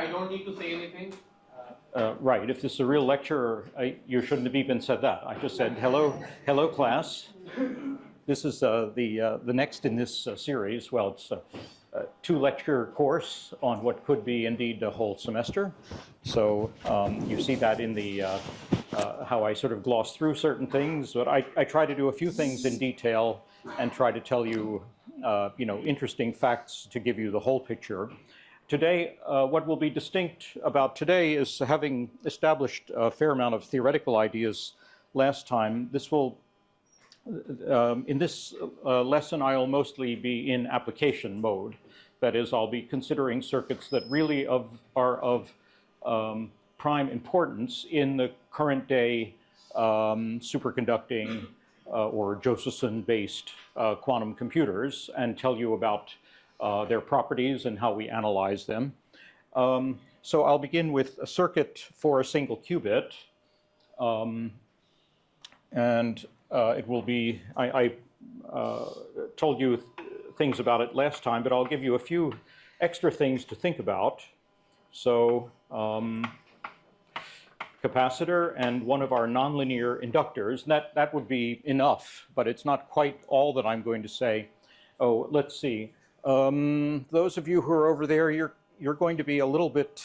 I don't need to say anything? Right. If this is a real lecture, you shouldn't have even said that. I just said, hello class. This is the next in this series. Well, it's a two-lecture course on what could be indeed a whole semester. So you see that in the how I sort of gloss through certain things. But I try to do a few things in detail and try to tell you, interesting facts to give you the whole picture. Today, what will be distinct about today is having established a fair amount of theoretical ideas last time. This will, in this lesson, I'll mostly be in application mode. That is, I'll be considering circuits that really are of prime importance in the current day superconducting or Josephson-based quantum computers and tell you about their properties and how we analyze them. So I'll begin with a circuit for a single qubit. And it will be, I told you things about it last time, but I'll give you a few extra things to think about. So capacitor and one of our nonlinear inductors, that would be enough, but it's not quite all that I'm going to say. Oh, let's see. Those of you who are over there, you're going to be a little bit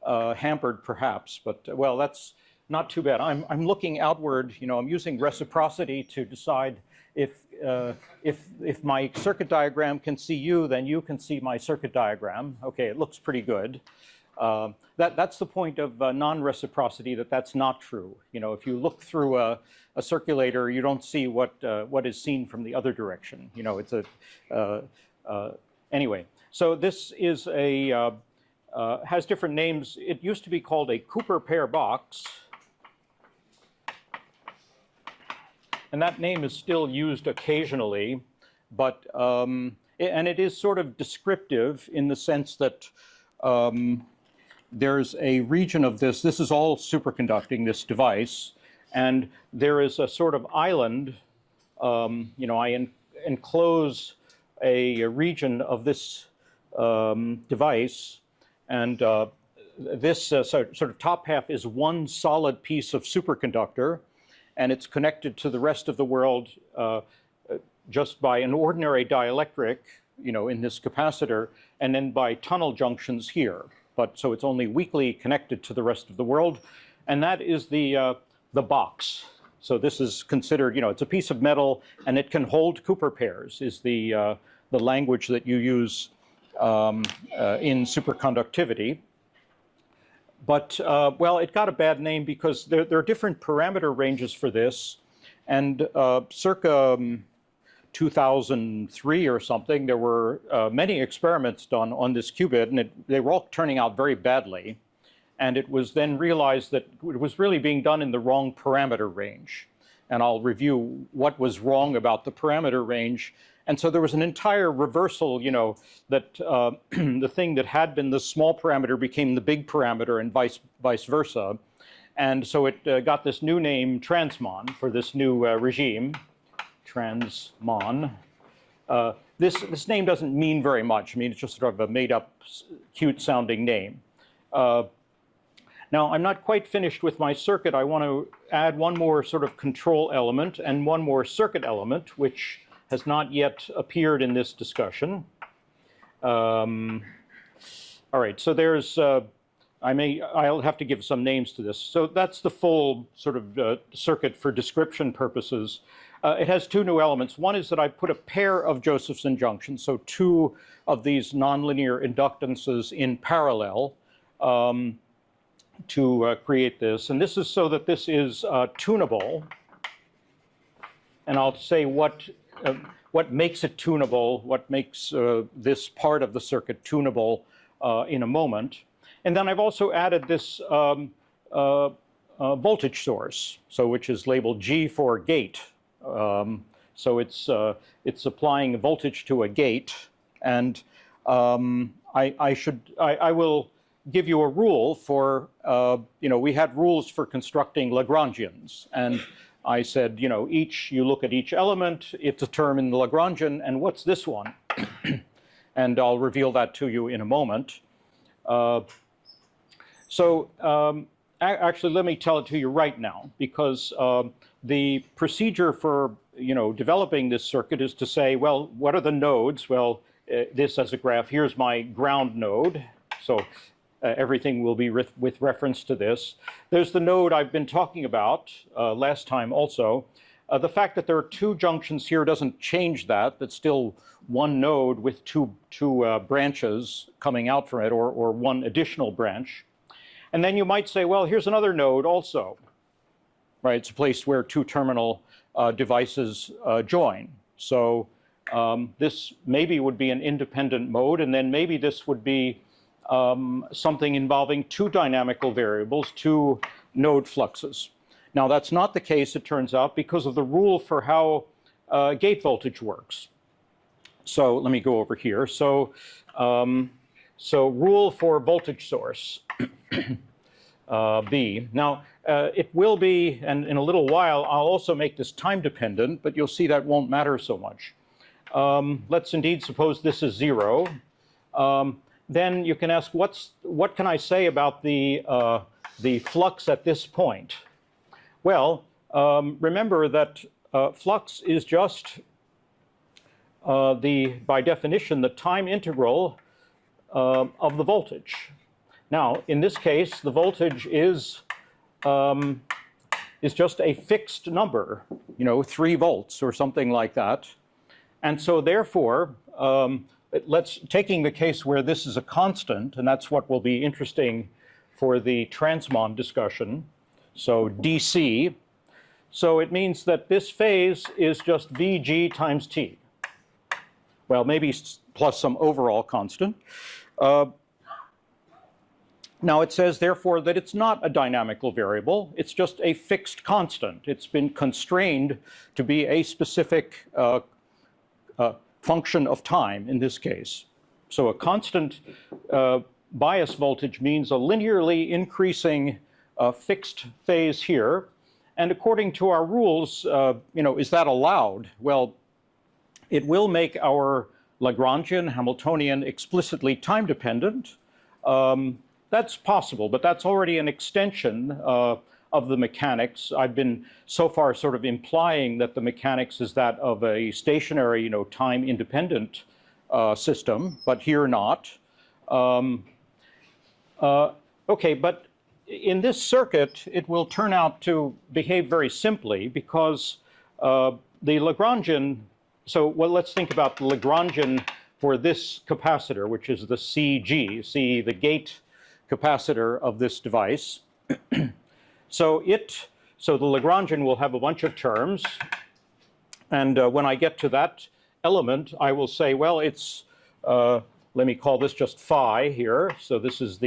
hampered perhaps, but well, that's not too bad. I'm looking outward, I'm using reciprocity to decide if my circuit diagram can see you, then you can see my circuit diagram. Okay, it looks pretty good. That's the point of non-reciprocity, that's not true. If you look through a circulator, you don't see what is seen from the other direction. It's a anyway, so this is has different names. It used to be called a Cooper pair box. And that name is still used occasionally, but, and it is sort of descriptive in the sense that there's a region of this is all superconducting, this device, and there is a sort of island, I enclose a region of this device, and this sort of top half is one solid piece of superconductor, and it's connected to the rest of the world just by an ordinary dielectric, in this capacitor, and then by tunnel junctions here. But so it's only weakly connected to the rest of the world, and that is the box. So this is considered, it's a piece of metal, and it can hold Cooper pairs. Is the language that you use in superconductivity. But, well, it got a bad name because there are different parameter ranges for this. And circa 2003 or something, there were many experiments done on this qubit, and they were all turning out very badly. And it was then realized that it was really being done in the wrong parameter range. And I'll review what was wrong about the parameter range. And so there was an entire reversal, that the thing that had been the small parameter became the big parameter and vice versa. And so it got this new name, Transmon, for this new regime, Transmon. This name doesn't mean very much. I mean, it's just sort of a made-up, cute-sounding name. Now, I'm not quite finished with my circuit. I want to add one more sort of control element and one more circuit element, which has not yet appeared in this discussion. All right, so there's, I'll have to give some names to this. So that's the full sort of circuit for description purposes. It has two new elements. One is that I put a pair of Josephson junctions, so two of these nonlinear inductances in parallel to create this. And this is so that this is tunable. And I'll say what makes it tunable, what makes this part of the circuit tunable in a moment. And then I've also added this voltage source, so which is labeled G for gate. So it's applying voltage to a gate, and I will give you a rule for we had rules for constructing Lagrangians, and I said, you look at each element, it's a term in the Lagrangian, and what's this one? And I'll reveal that to you in a moment. So actually, let me tell it to you right now, because the procedure for developing this circuit is to say, well, what are the nodes? Well, this as a graph, here's my ground node. So everything will be with reference to this. There's the node I've been talking about last time also. The fact that there are two junctions here doesn't change that. That's still one node with two branches coming out from it, or one additional branch. And then you might say, well, here's another node also, right? It's a place where two terminal devices join. So this maybe would be an independent mode, and then maybe this would be something involving two dynamical variables, two node fluxes. Now, that's not the case, it turns out, because of the rule for how gate voltage works. So let me go over here. So rule for voltage source, V. Now, it will be, and in a little while, I'll also make this time dependent, but you'll see that won't matter so much. Let's indeed suppose this is 0. Then you can ask, what can I say about the flux at this point? Well, remember that flux is just by definition, the time integral of the voltage. Now, in this case, the voltage is just a fixed number, 3 volts or something like that. And so therefore, taking the case where this is a constant, and that's what will be interesting for the Transmon discussion, so dc, so it means that this phase is just Vg times t. Well, maybe plus some overall constant. Now it says, therefore, that it's not a dynamical variable. It's just a fixed constant. It's been constrained to be a specific function of time in this case. So a constant bias voltage means a linearly increasing fixed phase here. And according to our rules, is that allowed? Well, it will make our Lagrangian, Hamiltonian explicitly time dependent. That's possible, but that's already an extension of the mechanics. I've been so far sort of implying that the mechanics is that of a stationary, time independent system, but here not. Okay, but in this circuit, it will turn out to behave very simply because the Lagrangian, let's think about the Lagrangian for this capacitor, which is the CG, the gate capacitor of this device. So the Lagrangian will have a bunch of terms, and when I get to that element, I will say, well, it's, let me call this just phi here. So this is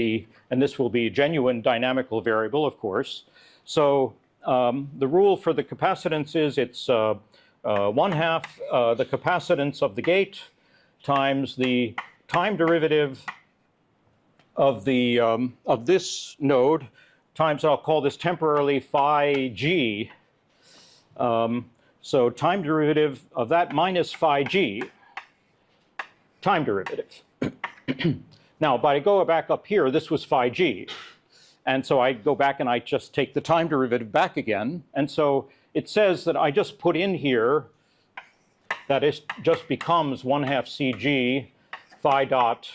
and this will be a genuine dynamical variable, of course. So the rule for the capacitance is it's 1/2 the capacitance of the gate times the time derivative of this node times, I'll call this temporarily phi g. So time derivative of that minus phi g, time derivative. Now, if I go back up here, this was phi g. And so I go back and I just take the time derivative back again. And so it says that I just put in here that it just becomes 1/2 cg phi dot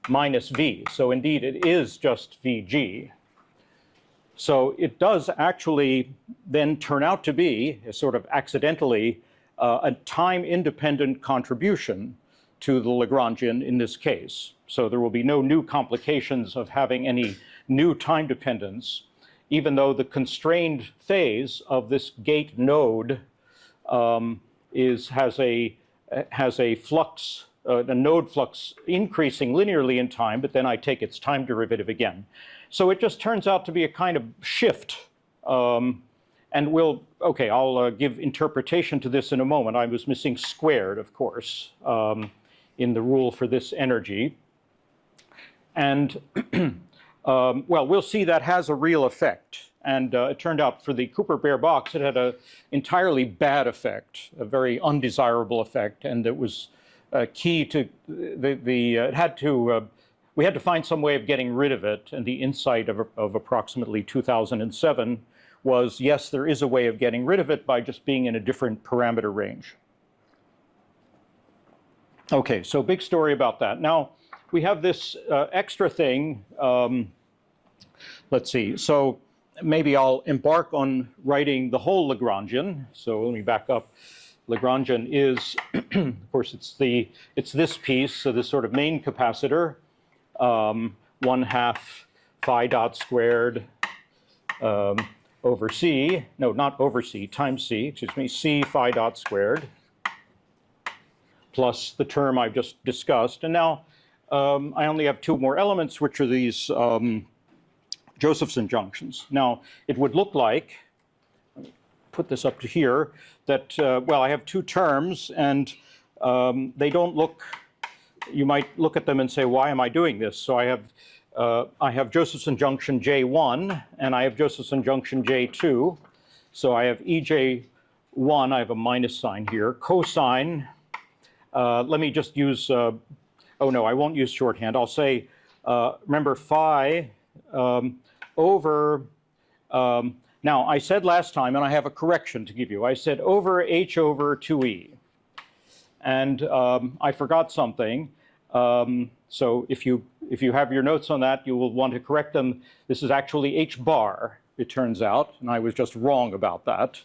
minus v. So indeed, it is just Vg. So it does actually then turn out to be, sort of accidentally, a time-independent contribution to the Lagrangian in this case. So there will be no new complications of having any new time dependence, even though the constrained phase of this gate node has a flux, a node flux increasing linearly in time, but then I take its time derivative again. So it just turns out to be a kind of shift. And I'll give interpretation to this in a moment. I was missing squared, of course, in the rule for this energy. And well, we'll see that has a real effect. And it turned out for the Cooper-Bear box, it had an entirely bad effect, a very undesirable effect. And it was key to it had to we had to find some way of getting rid of it, and the insight of approximately 2007 was, yes, there is a way of getting rid of it by just being in a different parameter range. Okay, so big story about that. Now, we have this extra thing. Let's see. So maybe I'll embark on writing the whole Lagrangian. So let me back up. Lagrangian is, of course, it's this piece, so this sort of main capacitor, 1/2 phi dot squared over c, no, not over c, times c, excuse me, c phi dot squared, plus the term I've just discussed. And now I only have two more elements, which are these Josephson junctions. Now, it would look like, let me put this up to here, that, well, I have two terms, and they don't look, you might look at them and say, why am I doing this? So I have Josephson junction J1, and I have Josephson junction J2. So I have EJ1, I have a minus sign here, cosine, let me just use, oh no, I won't use shorthand. I'll say, remember phi over, now I said last time, and I have a correction to give you. I said over H over 2E. And I forgot something. So if you have your notes on that, you will want to correct them. This is actually H bar, it turns out, and I was just wrong about that.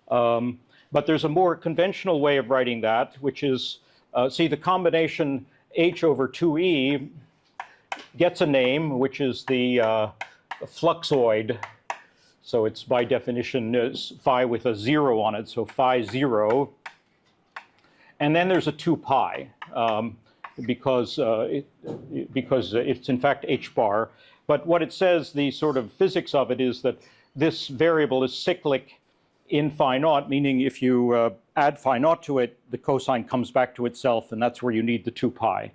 But there's a more conventional way of writing that, which is, see, the combination H over 2E gets a name, which is the fluxoid. So it's by definition phi with a 0 on it, so phi 0. And then there's a 2 pi, because it's in fact H bar. But what it says, the sort of physics of it is that this variable is cyclic in phi naught, meaning if you add phi naught to it, the cosine comes back to itself, and that's where you need the 2 pi.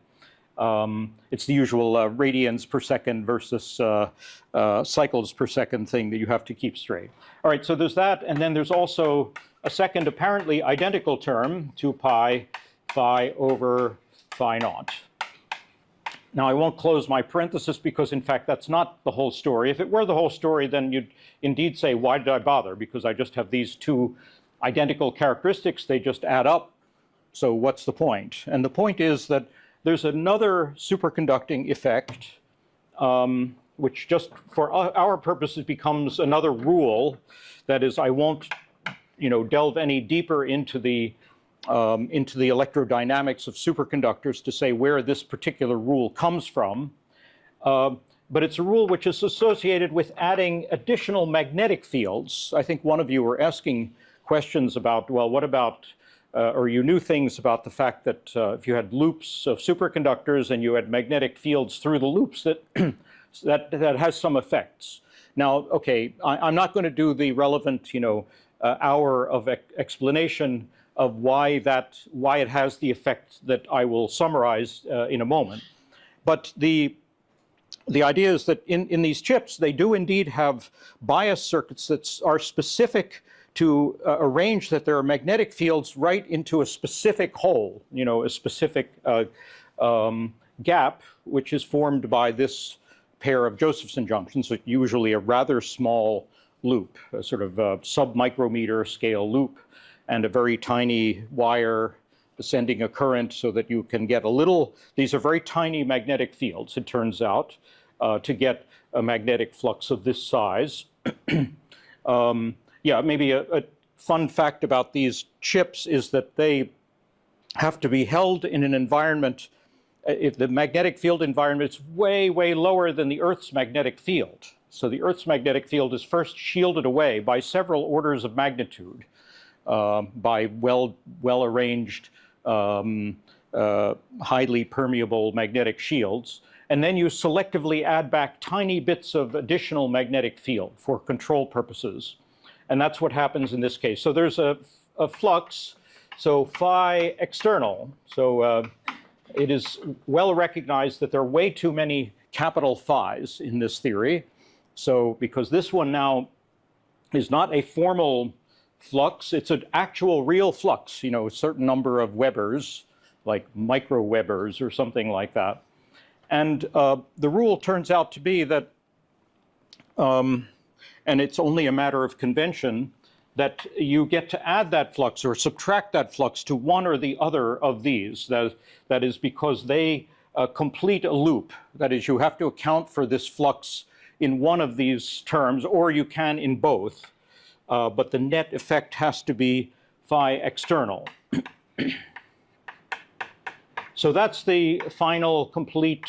It's the usual radians per second versus cycles per second thing that you have to keep straight. All right, so there's that, and then there's also a second apparently identical term, 2 pi phi over phi naught. Now, I won't close my parenthesis because, in fact, that's not the whole story. If it were the whole story, then you'd indeed say, why did I bother? Because I just have these two identical characteristics. They just add up. So what's the point? And the point is that there's another superconducting effect, which just for our purposes becomes another rule. That is, I won't, delve any deeper into the electrodynamics of superconductors to say where this particular rule comes from. But it's a rule which is associated with adding additional magnetic fields. I think one of you were asking questions about, well, what about, or you knew things about the fact that if you had loops of superconductors and you had magnetic fields through the loops, that that has some effects. Now, okay, I'm not going to do the relevant, hour of explanation of why it has the effect that I will summarize in a moment. But the idea is that in these chips, they do indeed have bias circuits that are specific to arrange that there are magnetic fields right into a specific hole, a specific gap, which is formed by this pair of Josephson junctions, so usually a rather small loop, a sort of sub-micrometer scale loop, and a very tiny wire sending a current so that you can get a little, these are very tiny magnetic fields, it turns out, to get a magnetic flux of this size. Yeah, maybe a fun fact about these chips is that they have to be held in an environment, if the magnetic field environment is way, way lower than the Earth's magnetic field. So the Earth's magnetic field is first shielded away by several orders of magnitude by well-arranged, highly permeable magnetic shields. And then you selectively add back tiny bits of additional magnetic field for control purposes. And that's what happens in this case. So there's a flux, so phi external. So it is well recognized that there are way too many capital phis in this theory. So because this one now is not a formal flux, it's an actual real flux, a certain number of Webers, like micro Webers or something like that. And the rule turns out to be that, and it's only a matter of convention, that you get to add that flux or subtract that flux to one or the other of these. That is because they complete a loop. That is, you have to account for this flux in one of these terms, or you can in both. But the net effect has to be phi external. So that's the final complete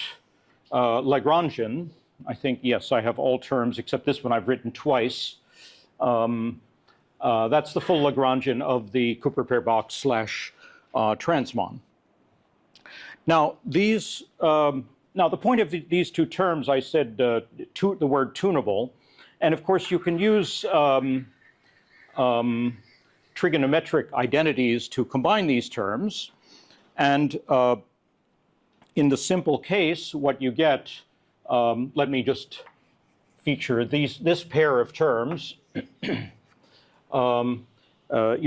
Lagrangian. I think, yes, I have all terms except this one I've written twice. That's the full Lagrangian of the Cooper pair box slash Transmon. Now, these, now the point of these two terms, I said the word tunable. And of course, you can use trigonometric identities to combine these terms. And in the simple case, what you get, let me just feature this pair of terms. You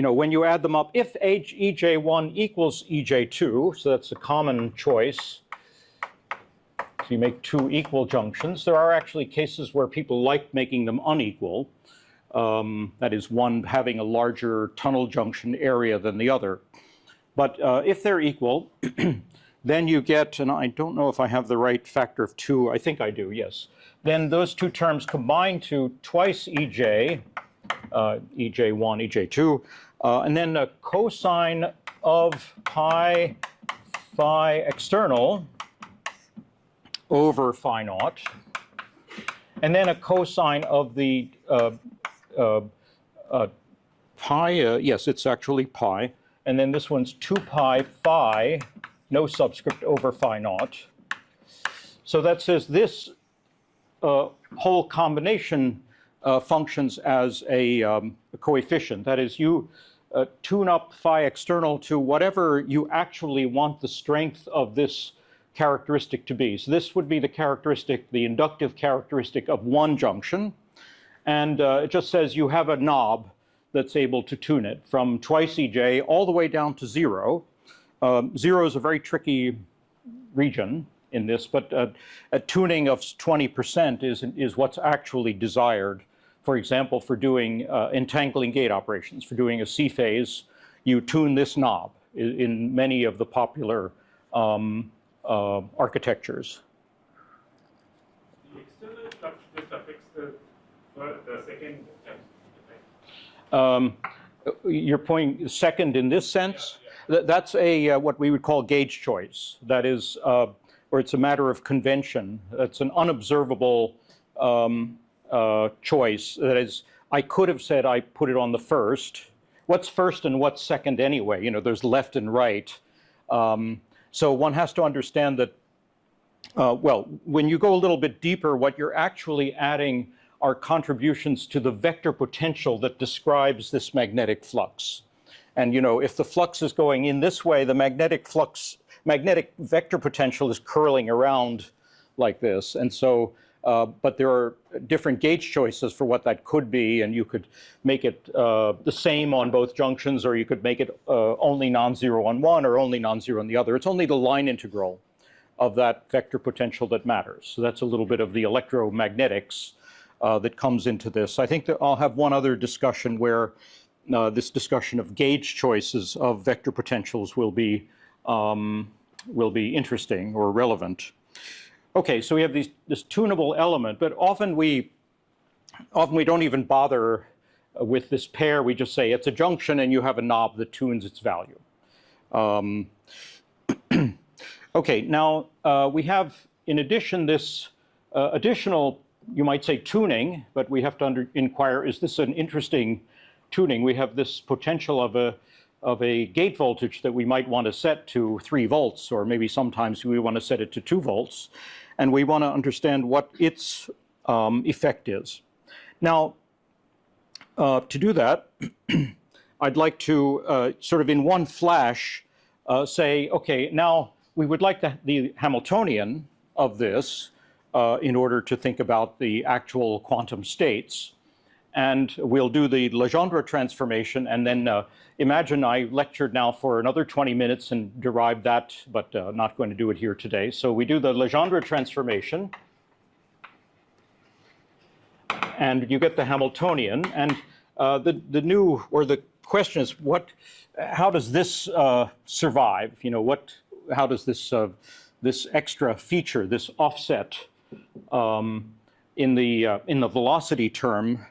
know, when you add them up, if EJ1 equals EJ2, so that's a common choice, so you make two equal junctions. There are actually cases where people like making them unequal. That is, one having a larger tunnel junction area than the other. But if they're equal, then you get, and I don't know if I have the right factor of 2. I think I do, yes. Then those two terms combine to twice EJ, EJ1, EJ2, and then a cosine of pi phi external over phi naught, and then a cosine of the pi, yes, it's actually pi, and then this one's 2 pi phi, no subscript, over phi naught. So that says this whole combination functions as a coefficient. That is, you tune up phi external to whatever you actually want the strength of this characteristic to be. So this would be the characteristic, the inductive characteristic of one junction. And it just says you have a knob that's able to tune it from twice EJ all the way down to 0. 0 is a very tricky region in this, but a tuning of 20% is what's actually desired. For example, for doing entangling gate operations, for doing a C phase, you tune this knob in many of the popular architectures. The external flux just affects the second Your point, second in this sense? Yeah. That's a what we would call gauge choice. That is, or it's a matter of convention. That's an unobservable choice. That is, I could have said I put it on the first. What's first and what's second anyway? You know, there's left and right. So one has to understand that, well, when you go a little bit deeper, what you're actually adding are contributions to the vector potential that describes this magnetic flux. And, you know, if the flux is going in this way, the magnetic vector potential is curling around like this. And so, but there are different gauge choices for what that could be, and you could make it the same on both junctions, or you could make it only non-zero on one or only non-zero on the other. It's only the line integral of that vector potential that matters. So that's a little bit of the electromagnetics that comes into this. I think that I'll have one other discussion where this discussion of gauge choices of vector potentials will be interesting or relevant. Okay, so we have this tunable element, but often we don't even bother with this pair. We just say it's a junction and you have a knob that tunes its value. Okay, now we have, in addition, this additional, you might say, tuning, but we have to inquire, is this an interesting tuning? We have this potential of a gate voltage that we might want to set to 3 volts, or maybe sometimes we want to set it to 2 volts, and we want to understand what its effect is. Now, to do that, I'd like to sort of in one flash say, okay, now we would like the Hamiltonian of this in order to think about the actual quantum states. and we'll do the Legendre transformation, and then imagine I lectured now for another 20 minutes and derived that, but not going to do it here today. So we do the Legendre transformation, and you get the Hamiltonian, and the question is, how does this survive? You know, how does this extra feature, this offset in the velocity term,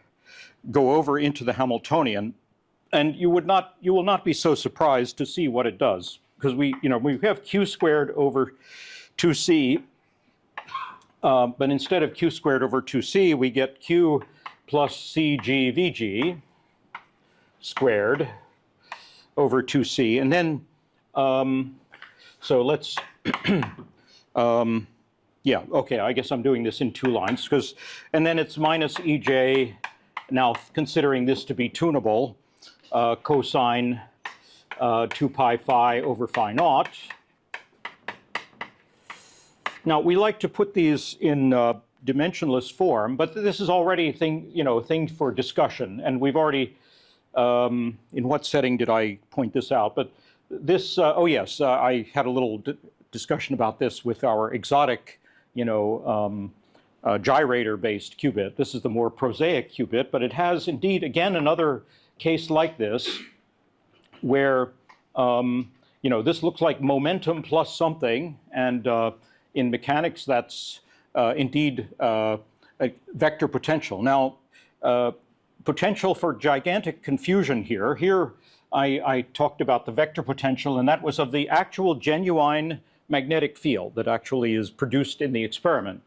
go over into the Hamiltonian? And you will not be so surprised to see what it does, because we have q squared over 2c, but instead of q squared over 2c, we get q plus cg vg squared over 2c, and then so let's yeah, okay, I guess I'm doing this in 2 lines, and then it's minus ej, now considering this to be tunable, cosine 2 pi phi over phi naught. Now we like to put these in dimensionless form, but this is already a thing for discussion, and we've already, in what setting did I point this out? But this, oh yes, I had a little discussion about this with our exotic, gyrator-based qubit. This is the more prosaic qubit, but it has indeed, again, another case like this, where this looks like momentum plus something, and in mechanics, that's indeed a vector potential. Now, potential for gigantic confusion here. Here, I talked about the vector potential, and that was of the actual genuine magnetic field that actually is produced in the experiment.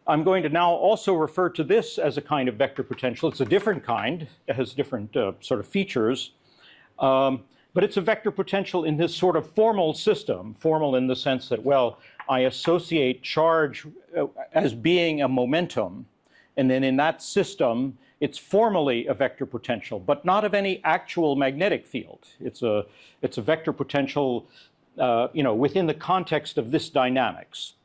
I'm going to now also refer to this as a kind of vector potential. It's a different kind. It has different sort of features. But it's a vector potential in this sort of formal system, formal in the sense that, well, I associate charge as being a momentum. And then in that system, it's formally a vector potential, but not of any actual magnetic field. It's a vector potential within the context of this dynamics.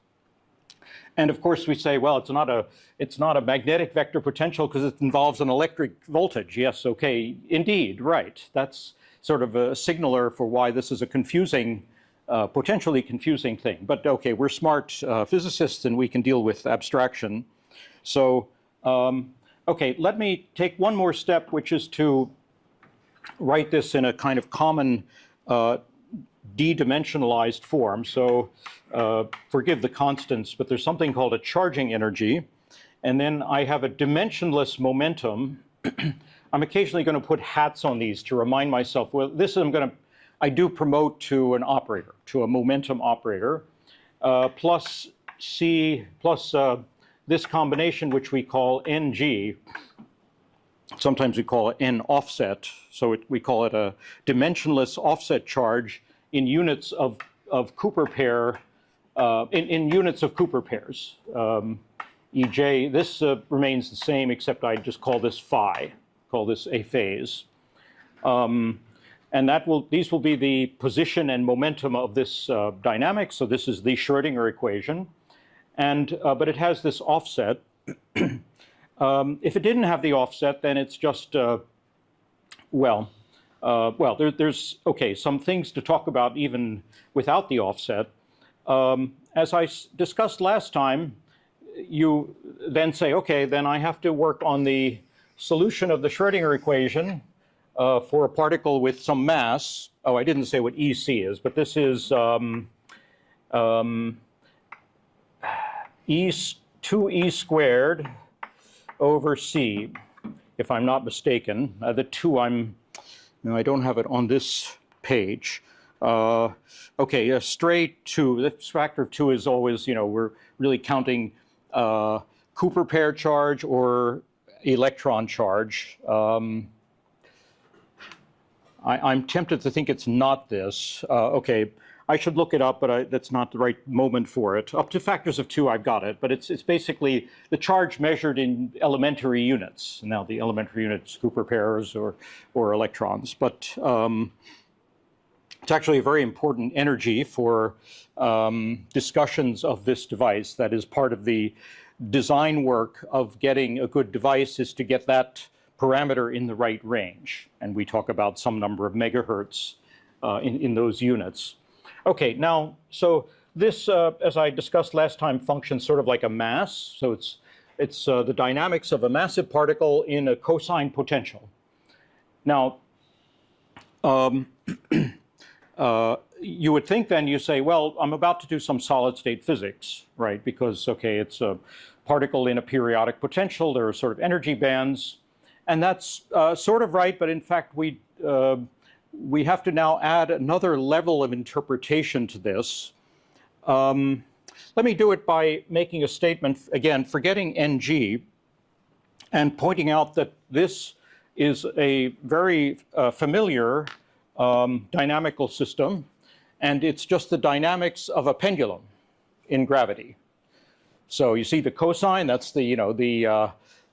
And of course we say, well, it's not a magnetic vector potential because it involves an electric voltage. Yes, okay, indeed, right. That's sort of a signaler for why this is a confusing, potentially confusing thing. But okay, we're smart physicists and we can deal with abstraction. So, okay, let me take one more step, which is to write this in a kind of common d-dimensionalized form. So forgive the constants, but there's something called a charging energy. And then I have a dimensionless momentum. I'm occasionally going to put hats on these to remind myself, well, this I do promote to an operator, to a momentum operator, plus C, plus this combination, which we call NG. Sometimes we call it N offset. So we call it a dimensionless offset charge in units of Cooper pair, in units of Cooper pairs. EJ, this remains the same, except I just call this phi, call this a phase. And these will be the position and momentum of this dynamic. So this is the Schrödinger equation. And, but it has this offset. If it didn't have the offset, then it's just, there's, okay, some things to talk about even without the offset. As I discussed last time, you then say, okay, then I have to work on the solution of the Schrödinger equation for a particle with some mass. Oh, I didn't say what EC is, but this is 2e squared over c, if I'm not mistaken. The 2 I don't have it on this page. Okay, a straight 2, this factor of 2 is always, we're really counting Cooper pair charge or electron charge. I'm tempted to think it's not this. Okay, I should look it up, but that's not the right moment for it. Up to factors of 2, I've got it, but it's basically the charge measured in elementary units. Now the elementary units, Cooper pairs or electrons, but it's actually a very important energy for discussions of this device. That is part of the design work of getting a good device, is to get that parameter in the right range. And we talk about some number of megahertz in those units. Okay, now, so this, as I discussed last time, functions sort of like a mass. So it's the dynamics of a massive particle in a cosine potential. Now, you would think then, you say, well, I'm about to do some solid state physics, right? Because, okay, it's a particle in a periodic potential. There are sort of energy bands. And that's sort of right, but in fact, we have to now add another level of interpretation to this. Let me do it by making a statement, again, forgetting NG, and pointing out that this is a very familiar dynamical system, and it's just the dynamics of a pendulum in gravity. So you see the cosine, that's the,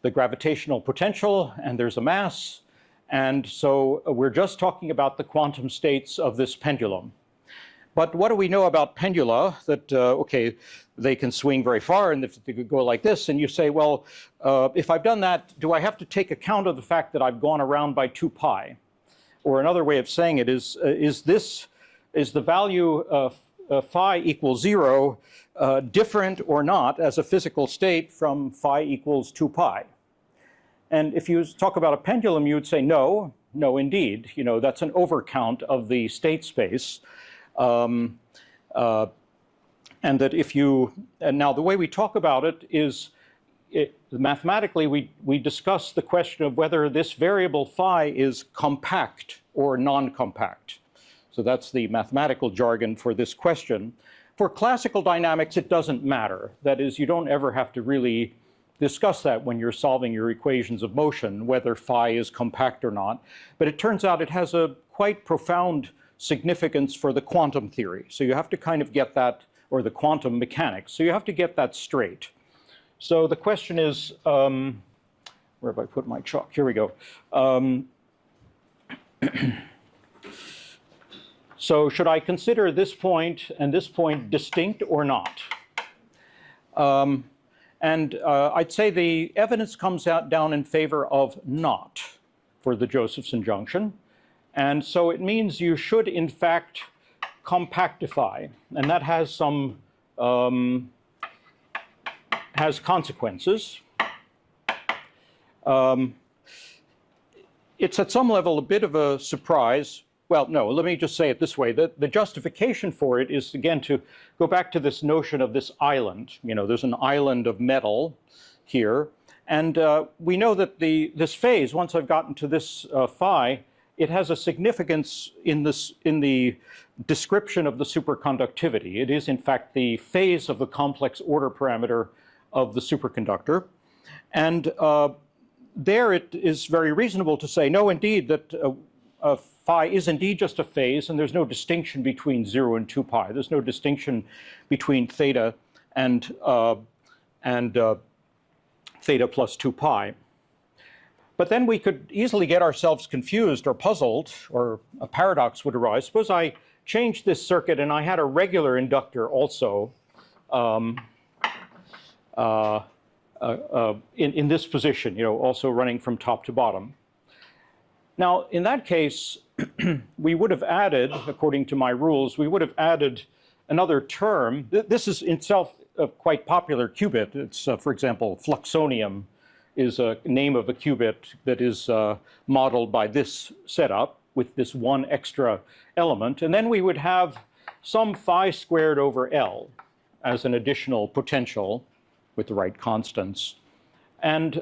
the gravitational potential, and there's a mass. And so we're just talking about the quantum states of this pendulum. But what do we know about pendula? That, okay, they can swing very far, and if they could go like this, and you say, well, if I've done that, do I have to take account of the fact that I've gone around by 2 pi? Or another way of saying it is the value of phi equals 0 different or not as a physical state from phi equals 2 pi? And if you talk about a pendulum, you would say, no, indeed. That's an overcount of the state space. And that if you, and now the way we talk about it is, mathematically, we discuss the question of whether this variable phi is compact or non-compact. So that's the mathematical jargon for this question. For classical dynamics, it doesn't matter. That is, you don't ever have to really discuss that when you're solving your equations of motion, whether phi is compact or not. But it turns out it has a quite profound significance for the quantum theory. So you have to kind of get that, or the quantum mechanics. So you have to get that straight. So the question is, where have I put my chalk? Here we go. So should I consider this point and this point distinct or not? I'd say the evidence comes down in favor of not for the Josephson junction. And so it means you should, in fact, compactify. And that has some, has consequences. It's at some level a bit of a surprise. Well, no, let me just say it this way. The justification for it is, again, to go back to this notion of this island. There's an island of metal here. And we know that this phase, once I've gotten to this phi, it has a significance in the description of the superconductivity. It is, in fact, the phase of the complex order parameter of the superconductor. And there it is very reasonable to say, no, indeed, that phi is indeed just a phase, and there's no distinction between 0 and 2 pi. There's no distinction between theta and theta plus 2 pi. But then we could easily get ourselves confused or puzzled, or a paradox would arise. Suppose I changed this circuit and I had a regular inductor also in this position, also running from top to bottom. Now, in that case, we would have added, according to my rules, we would have added another term. This is itself a quite popular qubit. It's, for example, fluxonium is a name of a qubit that is modeled by this setup with this one extra element. And then we would have some phi squared over L as an additional potential with the right constants. And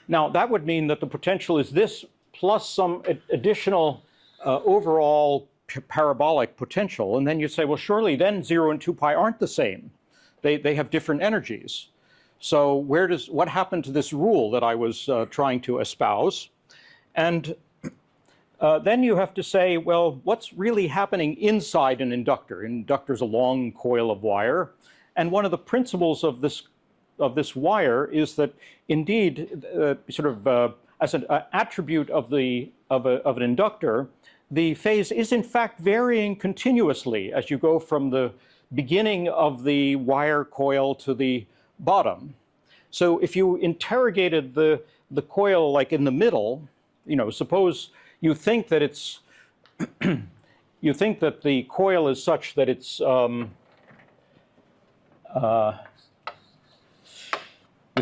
now that would mean that the potential is this plus some additional overall parabolic potential. And then you say, well, surely then 0 and 2 pi aren't the same. They have different energies. So what happened to this rule that I was trying to espouse? And then you have to say, well, what's really happening inside an inductor? An inductor is a long coil of wire. And one of the principles of this wire is that, indeed, as an attribute of an inductor, the phase is in fact varying continuously as you go from the beginning of the wire coil to the bottom. So if you interrogated the coil like in the middle, you know, suppose you think that it's, you think that the coil is such that it's, you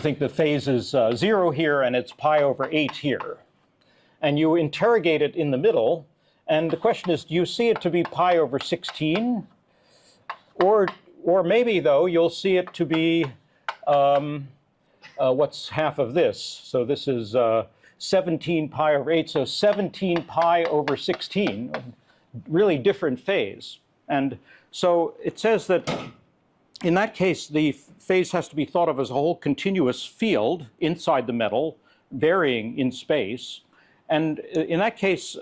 think the phase is 0 here and it's pi over 8 here. And you interrogate it in the middle, and the question is, do you see it to be pi over 16? Or maybe, though, you'll see it to be, what's half of this? So this is 17 pi over 8, so 17 pi over 16, really different phase. And so it says that in that case, the phase has to be thought of as a whole continuous field inside the metal, varying in space. And in that case,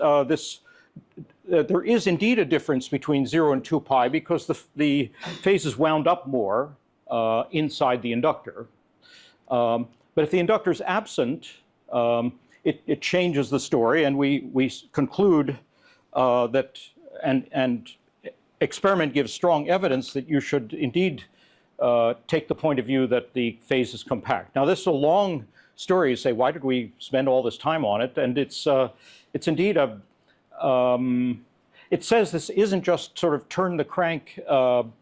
there is indeed a difference between 0 and 2 pi because the phase is wound up more inside the inductor. But if the inductor is absent, it changes the story, and we conclude that, and experiment gives strong evidence that you should indeed take the point of view that the phase is compact. Now, this is a long story. You say, why did we spend all this time on it? And it's indeed a, it says this isn't just sort of turn the crank, you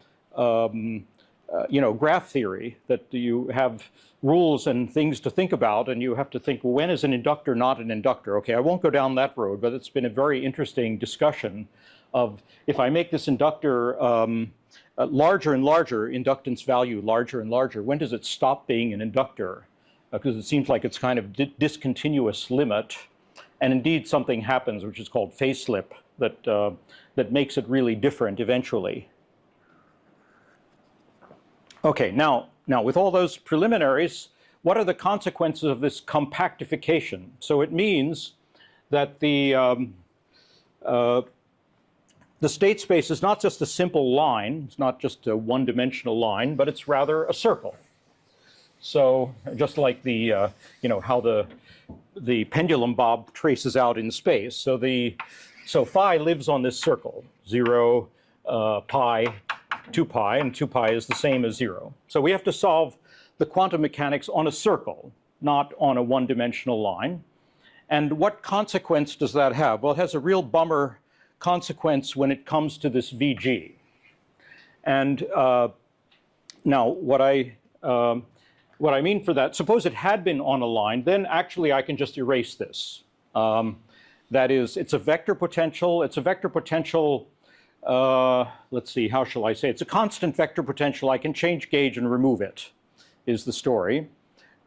know, graph theory, that you have rules and things to think about, and you have to think, well, when is an inductor not an inductor? Okay, I won't go down that road, but it's been a very interesting discussion of, if I make this inductor larger and larger, inductance value larger and larger, when does it stop being an inductor? Because it seems like it's kind of discontinuous limit, and indeed something happens which is called phase slip that makes it really different eventually. Okay, now with all those preliminaries, what are the consequences of this compactification? So it means that the state space is not just a simple line, it's not just a one-dimensional line, but it's rather a circle. So just like the, you know, how the pendulum bob traces out in space. So phi lives on this circle, 0, pi, 2 pi, and 2 pi is the same as 0. So we have to solve the quantum mechanics on a circle, not on a one-dimensional line. And what consequence does that have? Well, it has a real bummer consequence when it comes to this VG. And now what I mean for that, suppose it had been on a line, then actually I can just erase this. That is, it's a vector potential. It's a vector potential, let's see, how shall I say? It's a constant vector potential. I can change gauge and remove it, is the story.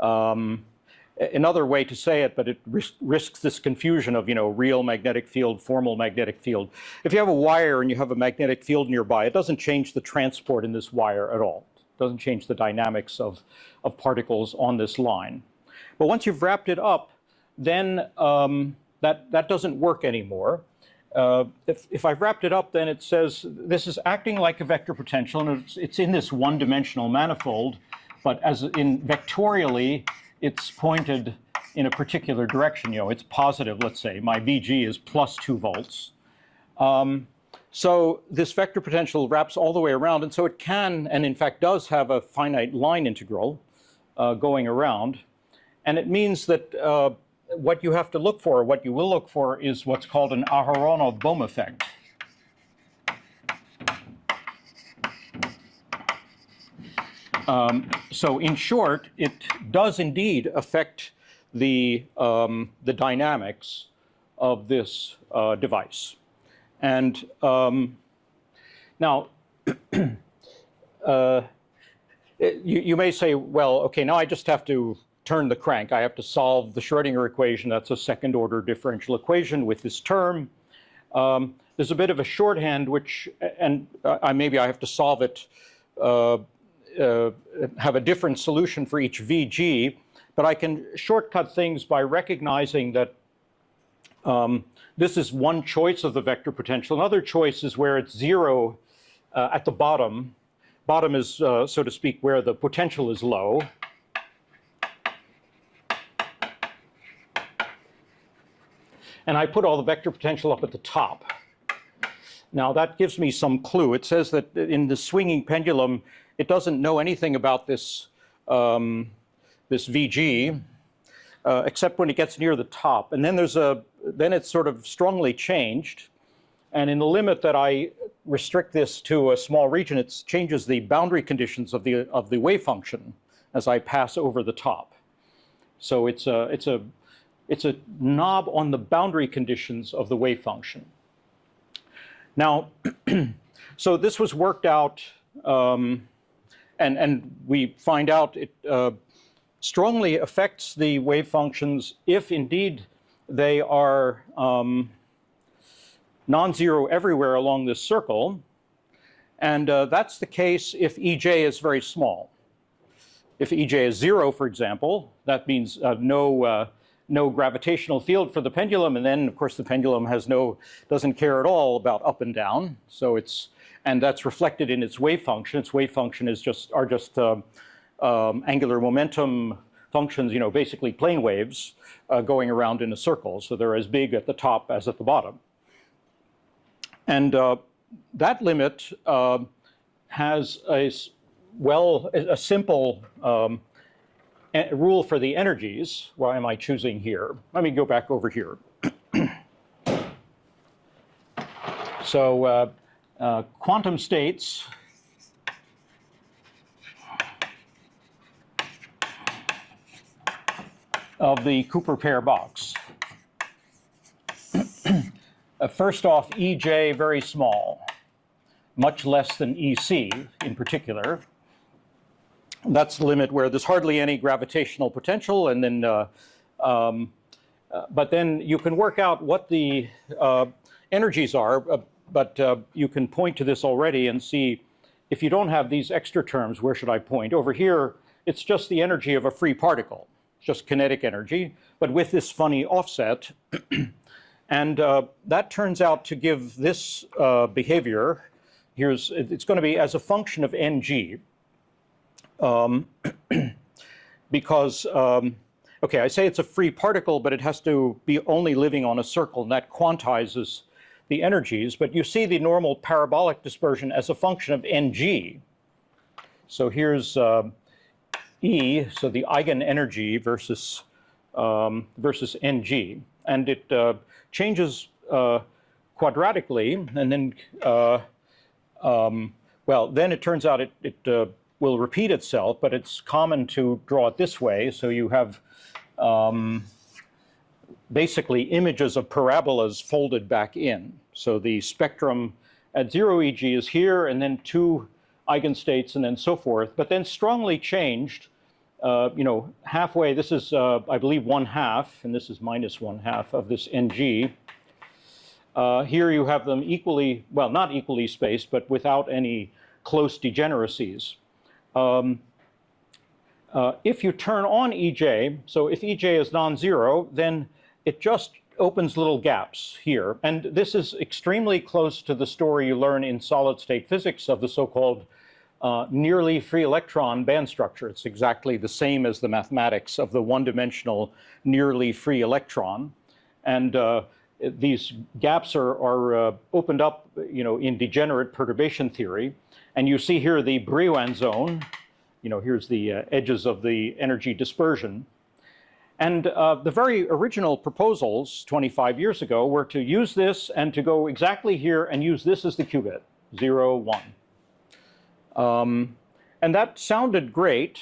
Another way to say it, but it risks this confusion of, you know, real magnetic field, formal magnetic field. If you have a wire and you have a magnetic field nearby, it doesn't change the transport in this wire at all. It doesn't change the dynamics of particles on this line. But once you've wrapped it up, then that doesn't work anymore. If I've wrapped it up, then it says this is acting like a vector potential, and it's in this one-dimensional manifold, but as in vectorially, it's pointed in a particular direction. You know, it's positive, let's say. My VG is plus 2 volts. So this vector potential wraps all the way around, and so it can, and in fact does, have a finite line integral going around. And it means that what you have to look for, what you will look for, is what's called an Aharonov-Bohm effect. So in short, it does indeed affect the dynamics of this device. And now, you may say, well, okay, now I just have to turn the crank. I have to solve the Schrödinger equation. That's a second-order differential equation with this term. There's a bit of a shorthand, which, and maybe I have to solve it, have a different solution for each VG, but I can shortcut things by recognizing that this is one choice of the vector potential. Another choice is where it's 0 at the bottom. Bottom is, so to speak, where the potential is low. And I put all the vector potential up at the top. Now that gives me some clue. It says that in the swinging pendulum, it doesn't know anything about this this VG, except when it gets near the top. And then then it's sort of strongly changed. And in the limit that I restrict this to a small region, it changes the boundary conditions of the wave function as I pass over the top. So it's a knob on the boundary conditions of the wave function. Now, so this was worked out, and we find out it strongly affects the wave functions if indeed they are non-zero everywhere along this circle. And that's the case if EJ is very small. If EJ is 0, for example, that means no gravitational field for the pendulum, and then of course the pendulum doesn't care at all about up and down. So and that's reflected in its wave function. Its wave function are just angular momentum functions, basically plane waves going around in a circle. So they're as big at the top as at the bottom. And that limit has a simple rule for the energies. Why am I choosing here? Let me go back over here. So quantum states of the Cooper pair box. First off, EJ very small, much less than EC in particular. That's the limit where there's hardly any gravitational potential, and then, but then you can work out what the energies are, but you can point to this already and see if you don't have these extra terms, where should I point? Over here, it's just the energy of a free particle, just kinetic energy, but with this funny offset. And that turns out to give this behavior. It's going to be as a function of Ng. Because, okay, I say it's a free particle, but it has to be only living on a circle, and that quantizes the energies. But you see the normal parabolic dispersion as a function of Ng. So here's E, so the eigenenergy versus Ng. And it changes quadratically, and then, well, then it turns out it will repeat itself, but it's common to draw it this way. So you have basically images of parabolas folded back in. So the spectrum at 0 EG is here, and then 2 eigenstates, and then so forth, but then strongly changed, halfway. This is, I believe, 1/2, and this is -1/2 of this Ng. Here you have them equally, well, not equally spaced, but without any close degeneracies. If you turn on EJ, so if EJ is non-zero, then it just opens little gaps here. And this is extremely close to the story you learn in solid-state physics of the so-called nearly free electron band structure. It's exactly the same as the mathematics of the one-dimensional nearly free electron. And these gaps are opened up, in degenerate perturbation theory. And you see here the Brillouin zone. Here's the edges of the energy dispersion. And the very original proposals 25 years ago were to use this and to go exactly here and use this as the qubit, 0, 1. And that sounded great.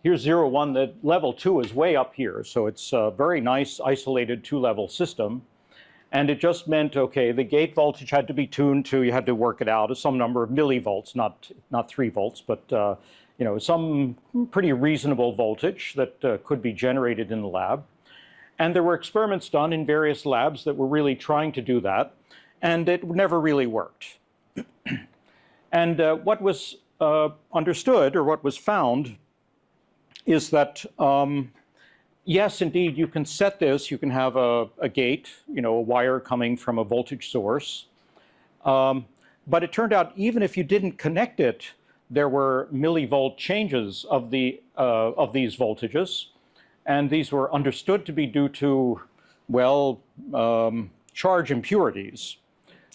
Here's 0, 1. The level 2 is way up here. So it's a very nice isolated 2-level system. And it just meant, okay, the gate voltage had to be tuned to, you had to work it out as some number of millivolts, not 3 volts, but some pretty reasonable voltage that could be generated in the lab. And there were experiments done in various labs that were really trying to do that, and it never really worked. And what was understood, or what was found, is that yes, indeed, you can set this. You can have a gate, a wire coming from a voltage source. But it turned out even if you didn't connect it, there were millivolt changes of these voltages. And these were understood to be due to, well, charge impurities.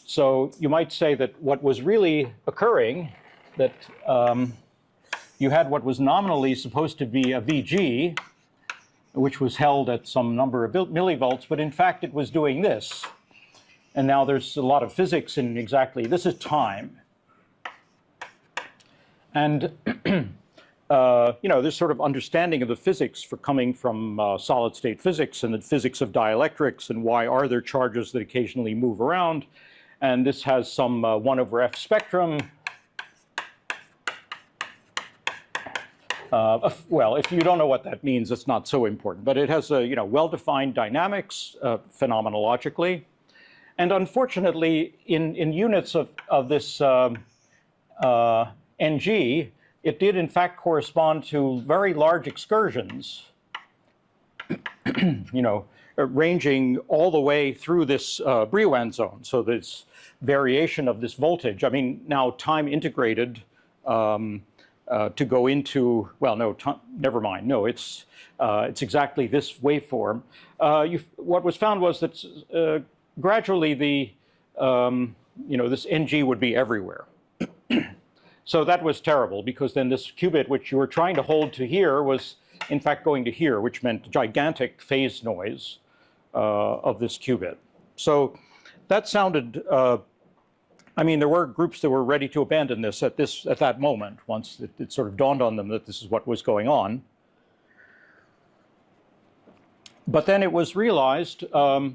So you might say that what was really occurring, that you had what was nominally supposed to be a VG, which was held at some number of millivolts, but in fact it was doing this. And now there's a lot of physics in exactly, this is time. And this sort of understanding of the physics for coming from solid state physics and the physics of dielectrics and why are there charges that occasionally move around. And this has some 1/f spectrum. Well, if you don't know what that means, it's not so important. But it has a well-defined dynamics phenomenologically. And unfortunately, in units of this NG, it did in fact correspond to very large excursions, ranging all the way through this Brillouin zone. So this variation of this voltage, I mean, now time integrated to go into, well, no, never mind. No, it's exactly this waveform. What was found was that gradually this NG would be everywhere. So that was terrible, because then this qubit, which you were trying to hold to here, was in fact going to here, which meant gigantic phase noise of this qubit. So that sounded, I mean, there were groups that were ready to abandon this at that moment, once it sort of dawned on them that this is what was going on. But then it was realized, well,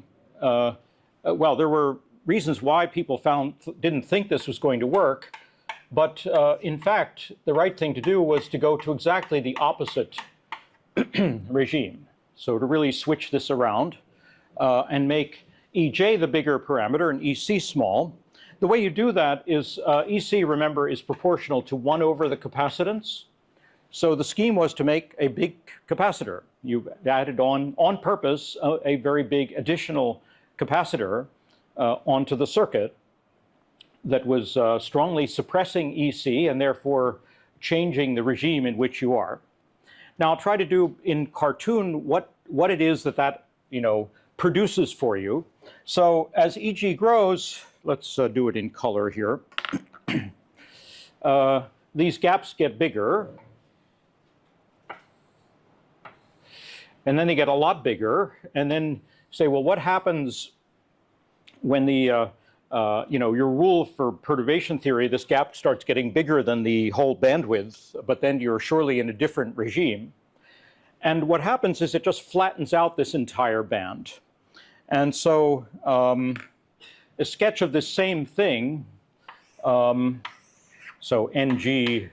there were reasons why people didn't think this was going to work. But in fact, the right thing to do was to go to exactly the opposite regime. So to really switch this around and make EJ the bigger parameter and EC small. The way you do that is EC, remember, is proportional to 1 over the capacitance. So the scheme was to make a big capacitor. You added on purpose a very big additional capacitor onto the circuit that was strongly suppressing EC and therefore changing the regime in which you are. Now I'll try to do in cartoon what it is that produces for you. So as EG grows, let's do it in color here. These gaps get bigger. And then they get a lot bigger. And then say, well, what happens when the your rule for perturbation theory, this gap starts getting bigger than the whole bandwidth, but then you're surely in a different regime. And what happens is it just flattens out this entire band. And so a sketch of this same thing, so NG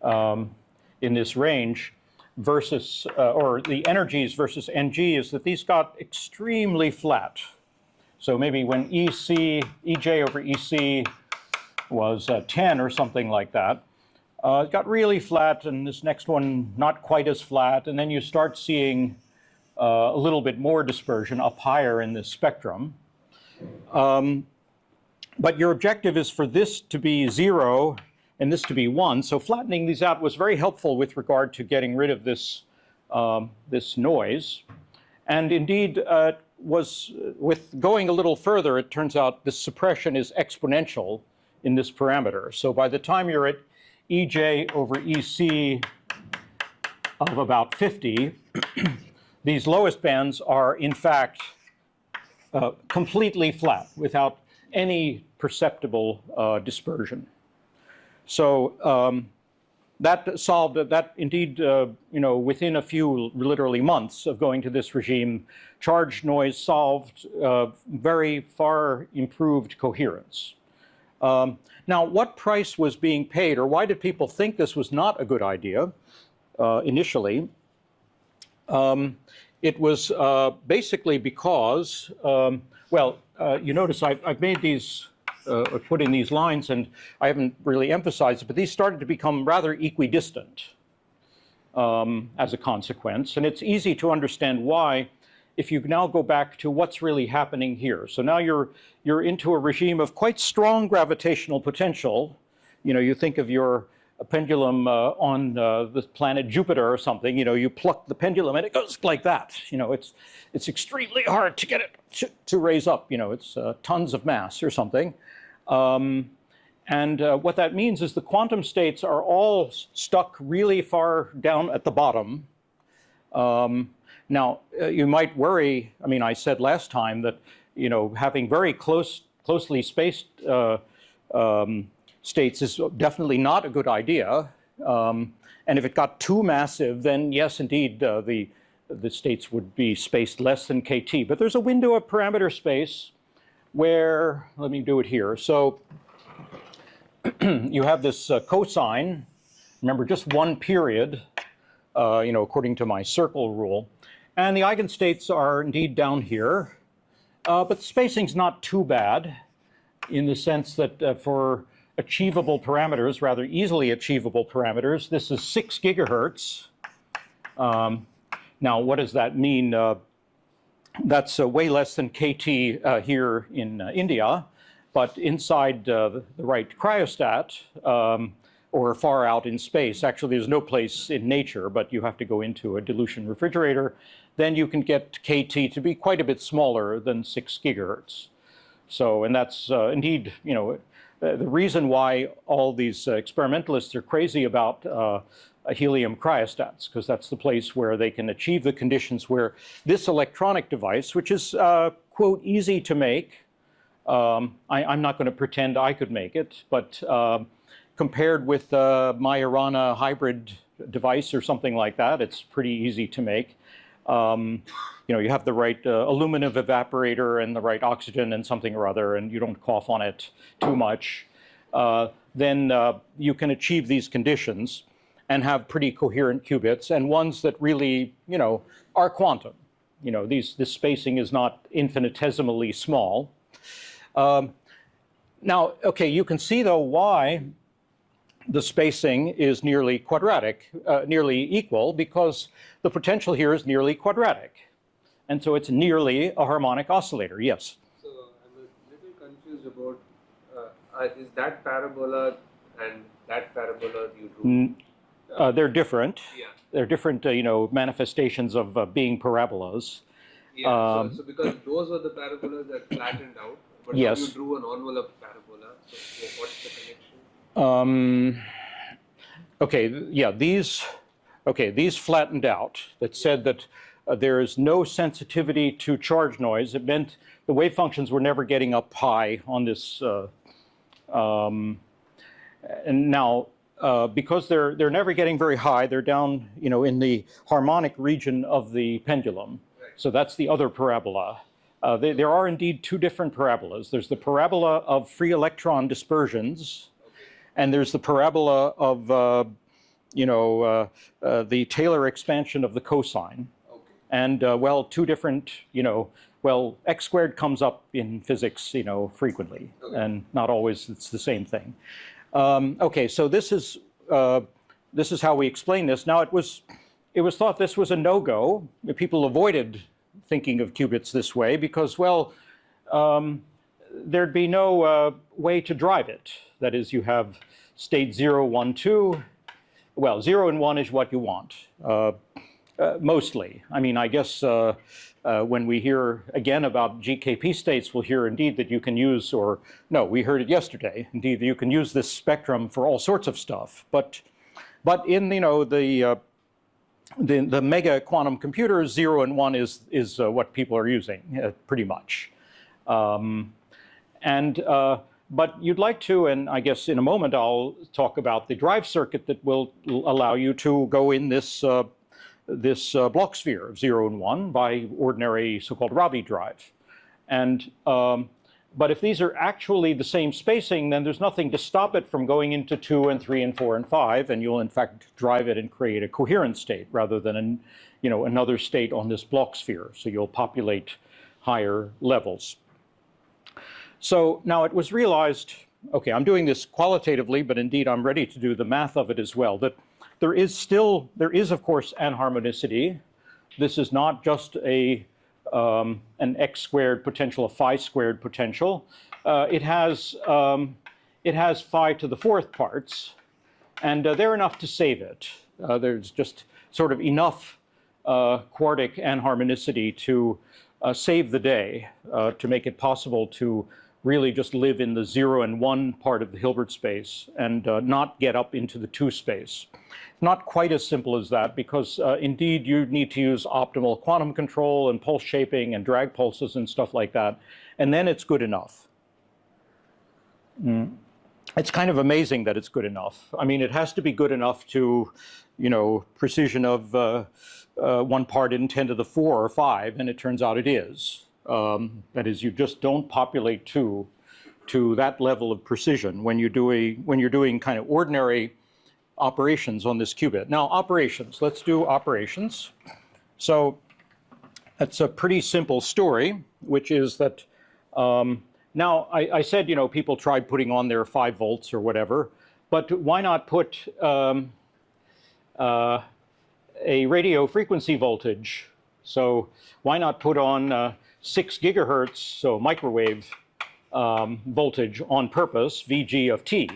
in this range versus, or the energies versus NG, is that these got extremely flat. So maybe when EJ over EC was 10 or something like that, it got really flat, and this next one not quite as flat, and then you start seeing a little bit more dispersion up higher in this spectrum. But your objective is for this to be 0 and this to be 1. So flattening these out was very helpful with regard to getting rid of this, this noise. And indeed, was with going a little further, it turns out this suppression is exponential in this parameter. So by the time you're at EJ over EC of about 50, these lowest bands are in fact completely flat without any perceptible dispersion. So that solved that indeed, within a few literally months of going to this regime, charge noise solved very far improved coherence. Now, what price was being paid, or why did people think this was not a good idea initially? It was basically because, you notice I've made these, put in these lines, and I haven't really emphasized it, but these started to become rather equidistant as a consequence. And it's easy to understand why if you now go back to what's really happening here. So now you're into a regime of quite strong gravitational potential. You think of your pendulum on the planet Jupiter or something. You pluck the pendulum and it goes like that. It's extremely hard to get it to raise up. It's tons of mass or something. And what that means is the quantum states are all stuck really far down at the bottom. Now, you might worry, I mean, I said last time that, you know, having very closely spaced states is definitely not a good idea. And if it got too massive, then yes, indeed, the states would be spaced less than kT. But there's a window of parameter space where, let me do it here. So you have this cosine, remember just one period, you know, according to my circle rule. And the eigenstates are indeed down here. But the spacing's not too bad in the sense that for achievable parameters, rather easily achievable parameters, this is 6 gigahertz. Now, what does that mean? That's way less than kT here in India, but inside the right cryostat, or far out in space, actually there's no place in nature, but you have to go into a dilution refrigerator, then you can get kT to be quite a bit smaller than 6 gigahertz. So, and that's indeed, you know, the reason why all these experimentalists are crazy about helium cryostats, because that's the place where they can achieve the conditions where this electronic device, which is, quote, easy to make. I'm not going to pretend I could make it, but compared with Majorana hybrid device or something like that, it's pretty easy to make. You know, you have the right aluminum evaporator and the right oxygen and something or other, and you don't cough on it too much. Then you can achieve these conditions and have pretty coherent qubits, and ones that really, you know, are quantum. You know, this spacing is not infinitesimally small. Now, okay, you can see though why the spacing is nearly quadratic, nearly equal, because the potential here is nearly quadratic. And so it's nearly a harmonic oscillator, yes? So I'm a little confused about, is that parabola and that parabola you drew? They're different. Yeah. They're different, you know, manifestations of being parabolas. Yeah, so because those were the parabolas that flattened out, but yes. You drew an envelope parabola, so what's the connection? Okay, yeah, these flattened out. That said that there is no sensitivity to charge noise. It meant the wave functions were never getting up high on this. And now, because they're never getting very high, they're down, you know, in the harmonic region of the pendulum. Right. So that's the other parabola. There are indeed two different parabolas. There's the parabola of free electron dispersions, and there's the parabola of, you know, the Taylor expansion of the cosine. Okay. And, well, two different, you know, well, x squared comes up in physics, you know, frequently, okay. And not always it's the same thing. Okay, so this is how we explain this. Now, it was thought this was a no-go. People avoided thinking of qubits this way because, well, there'd be no way to drive it. That is, you have state 0, 1, 2. Well, 0 and 1 is what you want, mostly. I mean, I guess when we hear again about GKP states, we'll hear indeed that you can use, or no, we heard it yesterday, indeed that you can use this spectrum for all sorts of stuff. But in, you know, the mega quantum computers, 0 and 1 is what people are using pretty much. But you'd like to, and I guess in a moment I'll talk about the drive circuit that will allow you to go in this Bloch sphere of 0 and 1 by ordinary so-called Rabi drive. And but if these are actually the same spacing, then there's nothing to stop it from going into 2 and 3 and 4 and 5, and you'll in fact drive it and create a coherent state rather than you know, another state on this Bloch sphere. So you'll populate higher levels. So now it was realized, okay, I'm doing this qualitatively, but indeed I'm ready to do the math of it as well, that there is of course anharmonicity. This is not just an x squared potential, a phi squared potential. It has phi to the 4th parts, and they're enough to save it. There's just sort of enough quartic anharmonicity to save the day, to make it possible to really just live in the 0 and 1 part of the Hilbert space and not get up into the 2 space. Not quite as simple as that, because indeed you need to use optimal quantum control and pulse shaping and drag pulses and stuff like that, and then it's good enough. It's kind of amazing that it's good enough. I mean, it has to be good enough to, you know, precision of 1 part in 10 to the 4 or 5, and it turns out it is. That is, you just don't populate 2 to that level of precision when you're doing kind of ordinary operations on this qubit. Now, operations. Let's do operations. So that's a pretty simple story, which is that now I said, you know, people tried putting on their 5 volts or whatever, but why not put a radio frequency voltage? So why not put on 6 gigahertz, so microwave voltage on purpose, Vg of t?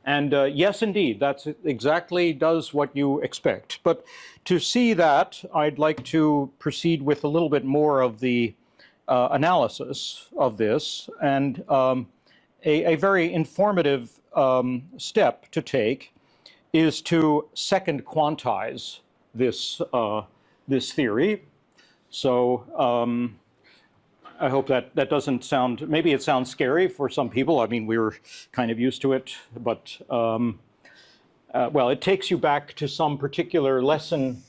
And yes, indeed, that's exactly does what you expect. But to see that, I'd like to proceed with a little bit more of the analysis of this. And a very informative step to take is to second quantize this, this theory. So I hope that doesn't sound, maybe it sounds scary for some people. I mean, we're kind of used to it, but well, it takes you back to some particular lesson.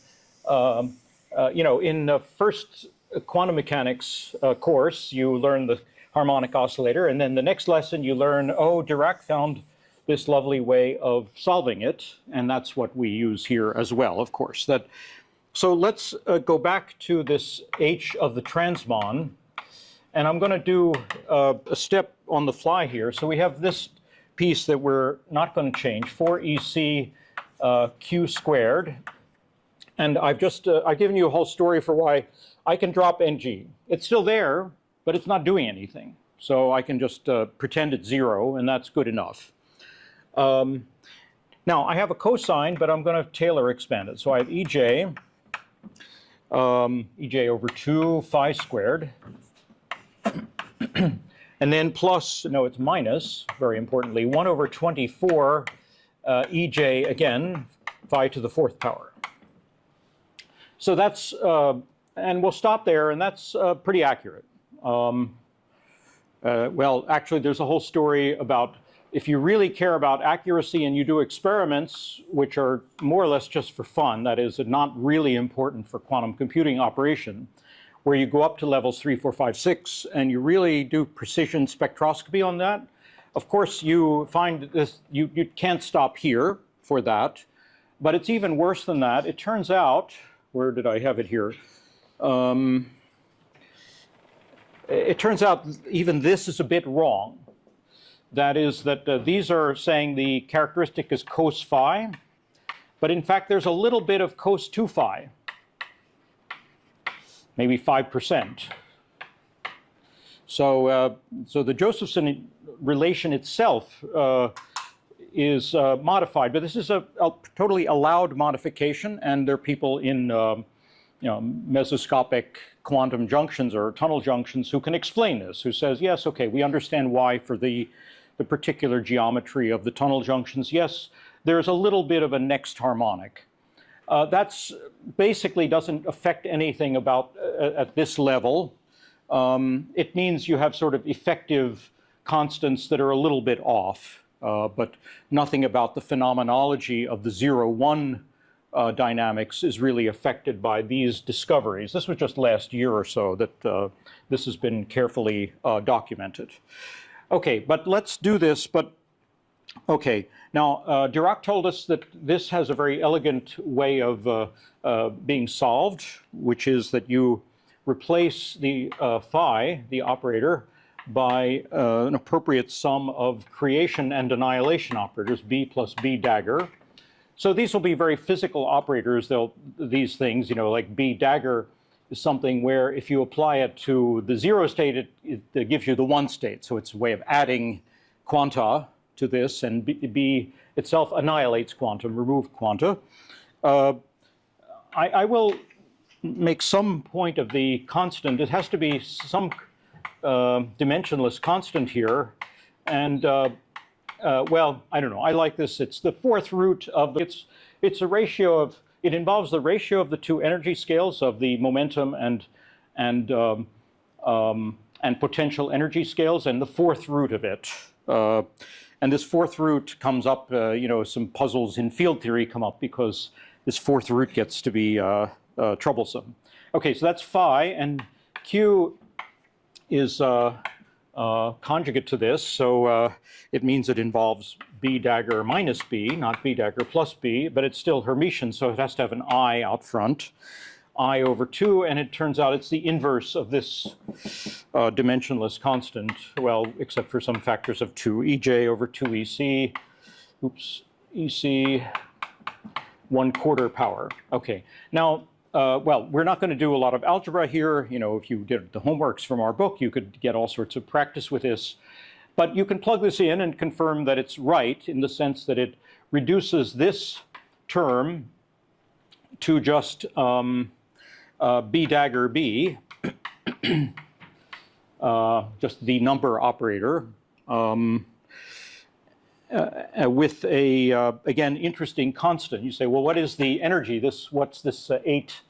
You know, in the first quantum mechanics course, you learn the harmonic oscillator, and then the next lesson you learn, oh, Dirac found this lovely way of solving it, and that's what we use here as well, of course. So let's go back to this H of the Transmon. And I'm going to do a step on the fly here. So we have this piece that we're not going to change, 4EC Q squared. And I've given you a whole story for why I can drop NG. It's still there, but it's not doing anything. So I can just pretend it's 0, and that's good enough. Now, I have a cosine, but I'm going to Taylor expand it. So I have EJ, EJ over 2 phi squared. And then plus, no, it's minus, very importantly, 1 over 24 EJ, again, phi to the 4th power. So that's, and we'll stop there, and that's pretty accurate. Well, actually, there's a whole story about if you really care about accuracy and you do experiments, which are more or less just for fun, that is, not really important for quantum computing operation, where you go up to levels 3, 4, 5, 6, and you really do precision spectroscopy on that. Of course, you find this, you can't stop here for that, but it's even worse than that. It turns out, where did I have it here? It turns out even this is a bit wrong. That is that these are saying the characteristic is cos phi, but in fact, there's a little bit of cos 2 phi. Maybe 5%. So, so the Josephson relation itself is modified, but this is a totally allowed modification, and there are people in you know, mesoscopic quantum junctions or tunnel junctions who can explain this, who says, yes, okay, we understand why for the particular geometry of the tunnel junctions, yes, there's a little bit of a next harmonic. That's basically doesn't affect anything about at this level. It means you have sort of effective constants that are a little bit off, but nothing about the phenomenology of the 0-1 dynamics is really affected by these discoveries. This was just last year or so that this has been carefully documented. Okay, but let's do this, but okay. Now, Dirac told us that this has a very elegant way of being solved, which is that you replace the phi, the operator, by an appropriate sum of creation and annihilation operators, B plus B dagger. So these will be very physical operators. These things, you know, like B dagger is something where if you apply it to the 0 state, it gives you the 1 state. So it's a way of adding quanta to this, and B itself annihilates quantum, remove quanta. I will make some point of the constant. It has to be some dimensionless constant here. And well, I don't know. I like this. It's the fourth root of the, it's a ratio of, it involves the ratio of the two energy scales of the momentum and potential energy scales, and the fourth root of it. And this fourth root comes up, you know, some puzzles in field theory come up because this fourth root gets to be troublesome. Okay, so that's phi, and Q is conjugate to this, so it means it involves B dagger minus B, not B dagger plus B, but it's still Hermitian, so it has to have an I out front, I over 2, and it turns out it's the inverse of this dimensionless constant, well, except for some factors of 2, EJ over 2 EC, oops, EC 1/4 power. Okay, now, well, we're not going to do a lot of algebra here. You know, if you did the homeworks from our book, you could get all sorts of practice with this. But you can plug this in and confirm that it's right in the sense that it reduces this term to just B dagger B, just the number operator, with a, again, interesting constant. You say, well, what is the energy? What's this 8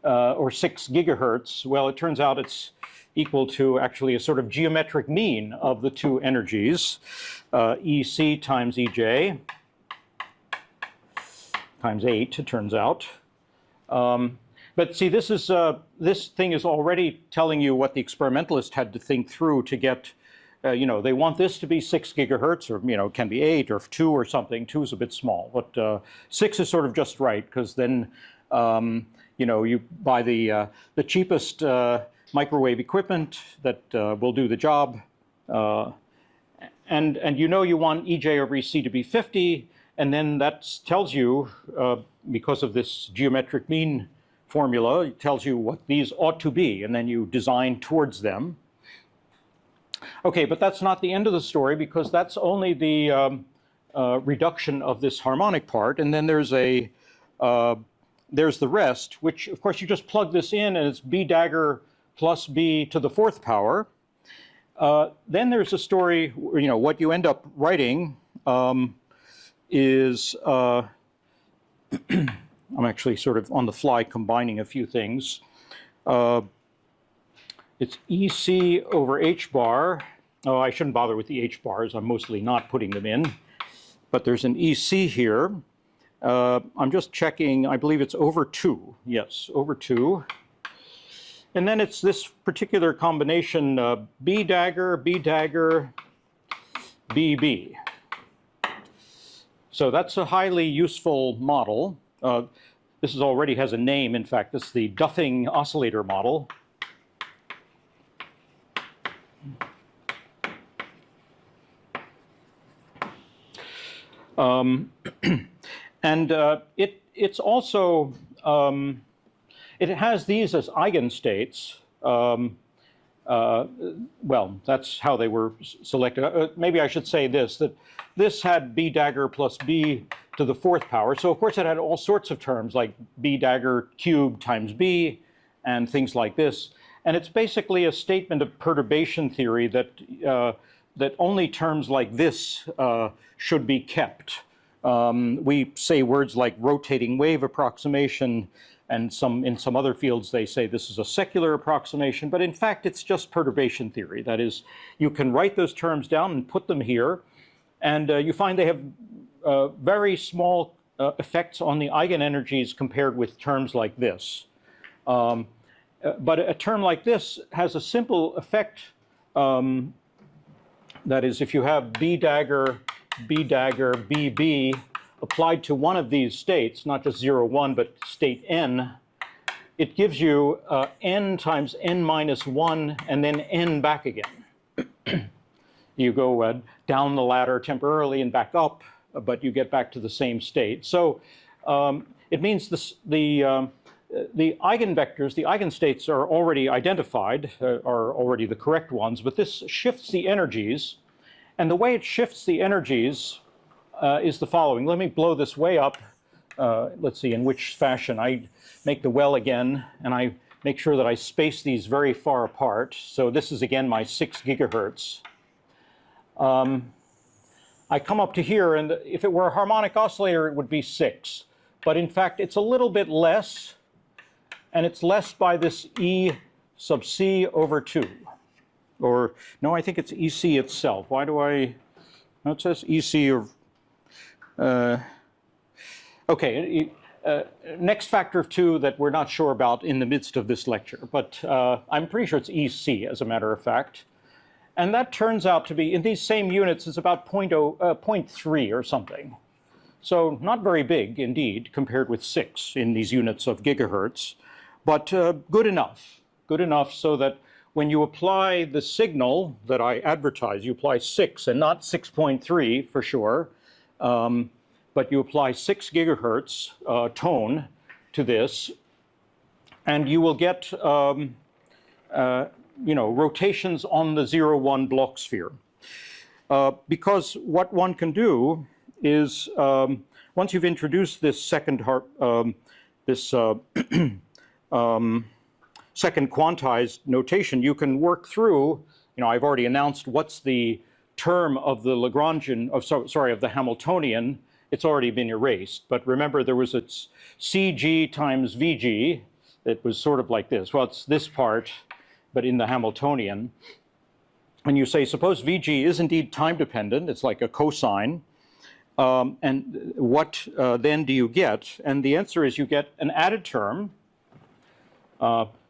or 6 gigahertz? Well, it turns out it's equal to actually a sort of geometric mean of the two energies, EC times EJ times 8, it turns out. But see, this thing is already telling you what the experimentalist had to think through to get, you know, they want this to be 6 gigahertz, or, you know, it can be 8 or 2 or something. 2 is a bit small, but 6 is sort of just right, because then, you know, you buy the cheapest microwave equipment that will do the job, and you know you want EJ over EC to be 50, and then that tells you, because of this geometric mean formula, it tells you what these ought to be, and then you design towards them. Okay, but that's not the end of the story, because that's only the reduction of this harmonic part, and then there's the rest, which of course you just plug this in, and it's B dagger plus B to the 4th power. Then there's a story, you know, what you end up writing is, I'm actually sort of on the fly combining a few things. It's EC over H bar. Oh, I shouldn't bother with the H bars. I'm mostly not putting them in. But there's an EC here. I'm just checking. I believe it's over 2. Yes, over 2. And then it's this particular combination, B dagger, BB. So that's a highly useful model. This already has a name. In fact, this is the Duffing oscillator model. And it's also, it has these as eigenstates. Well, that's how they were selected. Maybe I should say this, that this had B dagger plus B to the 4th power. So of course it had all sorts of terms like B dagger cubed times B and things like this. And it's basically a statement of perturbation theory that, that only terms like this should be kept. We say words like rotating wave approximation, and in some other fields they say this is a secular approximation, but in fact it's just perturbation theory. That is, you can write those terms down and put them here, and you find they have very small effects on the eigenenergies compared with terms like this. But a term like this has a simple effect. That is, if you have B dagger, BB applied to one of these states, not just 0, 1, but state n, it gives you n times n minus 1 and then n back again. You go down the ladder temporarily and back up, but you get back to the same state. So it means the eigenvectors, the eigenstates are already identified, are already the correct ones, but this shifts the energies. And the way it shifts the energies is the following. Let me blow this way up. Let's see in which fashion. I make the well again, and I make sure that I space these very far apart. So this is again my 6 gigahertz. I come up to here, and if it were a harmonic oscillator, it would be 6. But in fact, it's a little bit less, and it's less by this E sub C over 2. Or, no, I think it's EC itself. Why do I, no, it says EC of, okay, next factor of 2 that we're not sure about in the midst of this lecture, but I'm pretty sure it's EC as a matter of fact. And that turns out to be, in these same units, it's about 0.3 or something. So not very big indeed compared with 6 in these units of gigahertz, but good enough so that when you apply the signal that I advertise, you apply 6 and not 6.3 for sure, but you apply 6 gigahertz tone to this, and you will get rotations on the 0-1 Bloch sphere. Because what one can is, once you've introduced this second second quantized notation, you can work through, I've already announced what's the term of the Lagrangian, of the Hamiltonian. It's already been erased. But remember, there was a CG times VG. It was sort of like this. Well, it's this part, but in the Hamiltonian. And you say, suppose VG is indeed time dependent. It's like a cosine. And what then do you get? And the answer is you get an added term.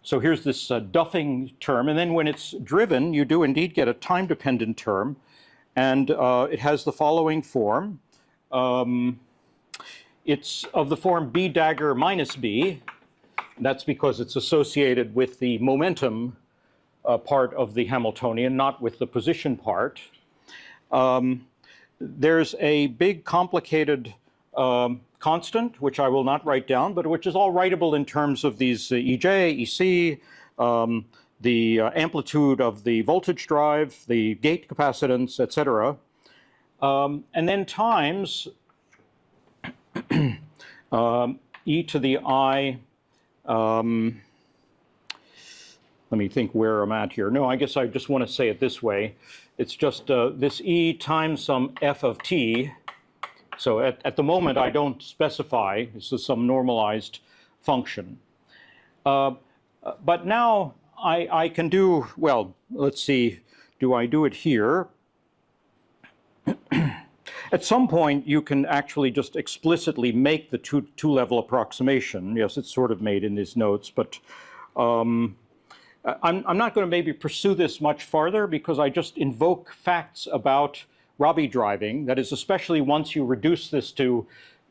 So here's this Duffing term, and then when it's driven, you do indeed get a time-dependent term, and it has the following form. It's of the form B dagger minus B. That's because it's associated with the momentum part of the Hamiltonian, not with the position part. There's a big complicated constant, which I will not write down, but which is all writable in terms of these EJ, EC, the amplitude of the voltage drive, the gate capacitance, etc. And then times e to the I, let me think where I'm at here. No, I guess I just want to say it this way. It's just this E times some f of t. So at the moment, I don't specify. This is some normalized function. But now I can do, well, let's see, do I do it here? At some point, you can actually just explicitly make the two-level approximation. Yes, it's sort of made in these notes, but I'm not going to maybe pursue this much farther because I just invoke facts about Rabi driving, that is, especially once you reduce this to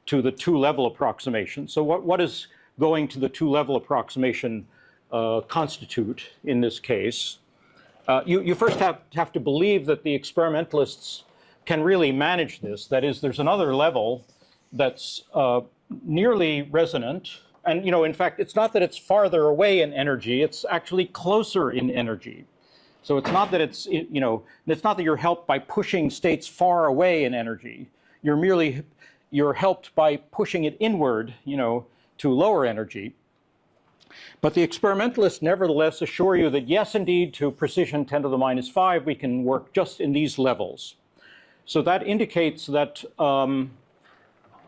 the two-level approximation. So what does going to the two-level approximation constitute in this case? You first have to believe that the experimentalists can really manage this. That is, there's another level that's nearly resonant. And, in fact, it's not that it's farther away in energy, it's actually closer in energy. So it's not that it's not that you're helped by pushing states far away in energy. You're helped by pushing it inward, to lower energy. But the experimentalists nevertheless assure you that yes, indeed, to precision 10 to the minus 5, we can work just in these levels. So that indicates that I'm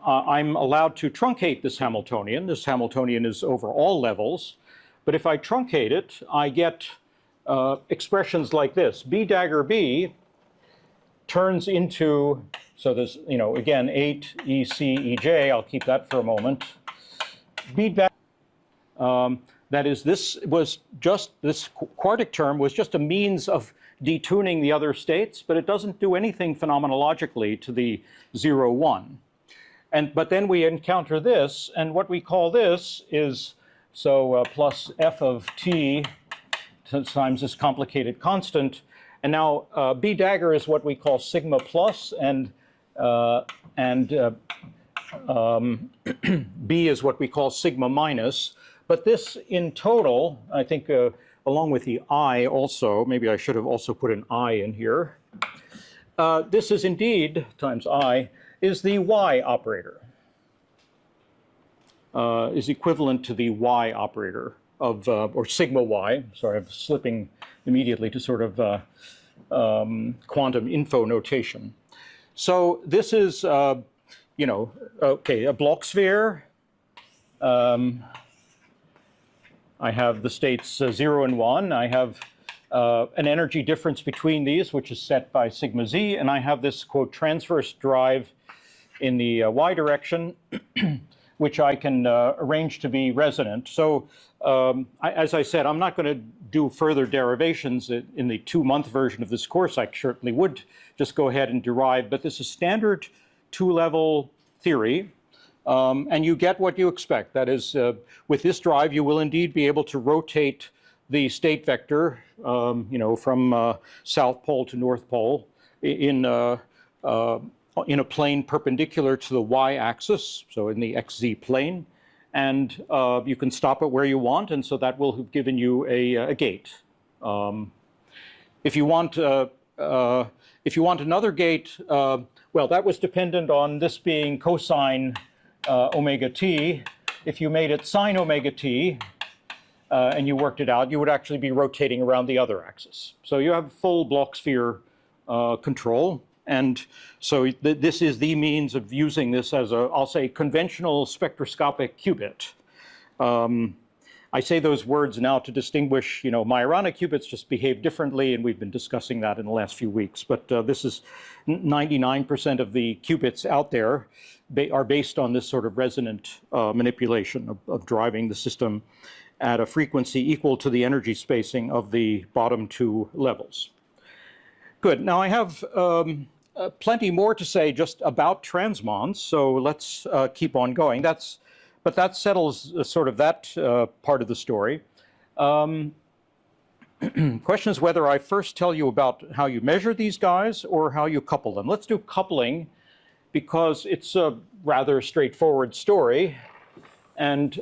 allowed to truncate this Hamiltonian. This Hamiltonian is over all levels. But if I truncate it, I get expressions like this. B dagger B turns into, so there's, again, 8 EC EJ. I'll keep that for a moment. B dagger, that is, this quartic term was just a means of detuning the other states, but it doesn't do anything phenomenologically to the 0, 1. But then we encounter this, and what we call this is, plus f of t times this complicated constant. And now B dagger is what we call sigma plus, and B is what we call sigma minus. But this in total, I think, along with the I also, maybe I should have also put an I in here. This is indeed, times I, is the Y operator. Is equivalent to the Y operator. or sigma y. Sorry, I'm slipping immediately to sort of quantum info notation. So this is, you know, okay, a Bloch sphere. I have the states 0 and 1. I have an energy difference between these, which is set by sigma z, and I have this, quote, transverse drive in the y direction, which I can arrange to be resonant. So as I said, I'm not going to do further derivations in the 2-month version of this course. I certainly would just go ahead and derive, but this is standard 2-level theory. And you get what you expect. That is, with this drive, you will indeed be able to rotate the state vector, you know, from South Pole to North Pole in a plane perpendicular to the y-axis, so in the xz plane. And you can stop it where you want, and so that will have given you a gate. If you want another gate, well, that was dependent on this being cosine omega t. If you made it sine omega t and you worked it out, you would actually be rotating around the other axis. So you have full Bloch sphere control. And so this is the means of using this as a, I'll say, conventional spectroscopic qubit. I say those words now to distinguish, you know, Majorana qubits just behave differently, and we've been discussing that in the last few weeks. But this is 99% of the qubits out there are based on this sort of resonant manipulation of driving the system at a frequency equal to the energy spacing of the bottom 2 levels. Good. Now I have plenty more to say just about transmons, so let's keep on going. But that settles sort of that part of the story. Question is whether I first tell you about how you measure these guys or how you couple them. Let's do coupling because it's a rather straightforward story. And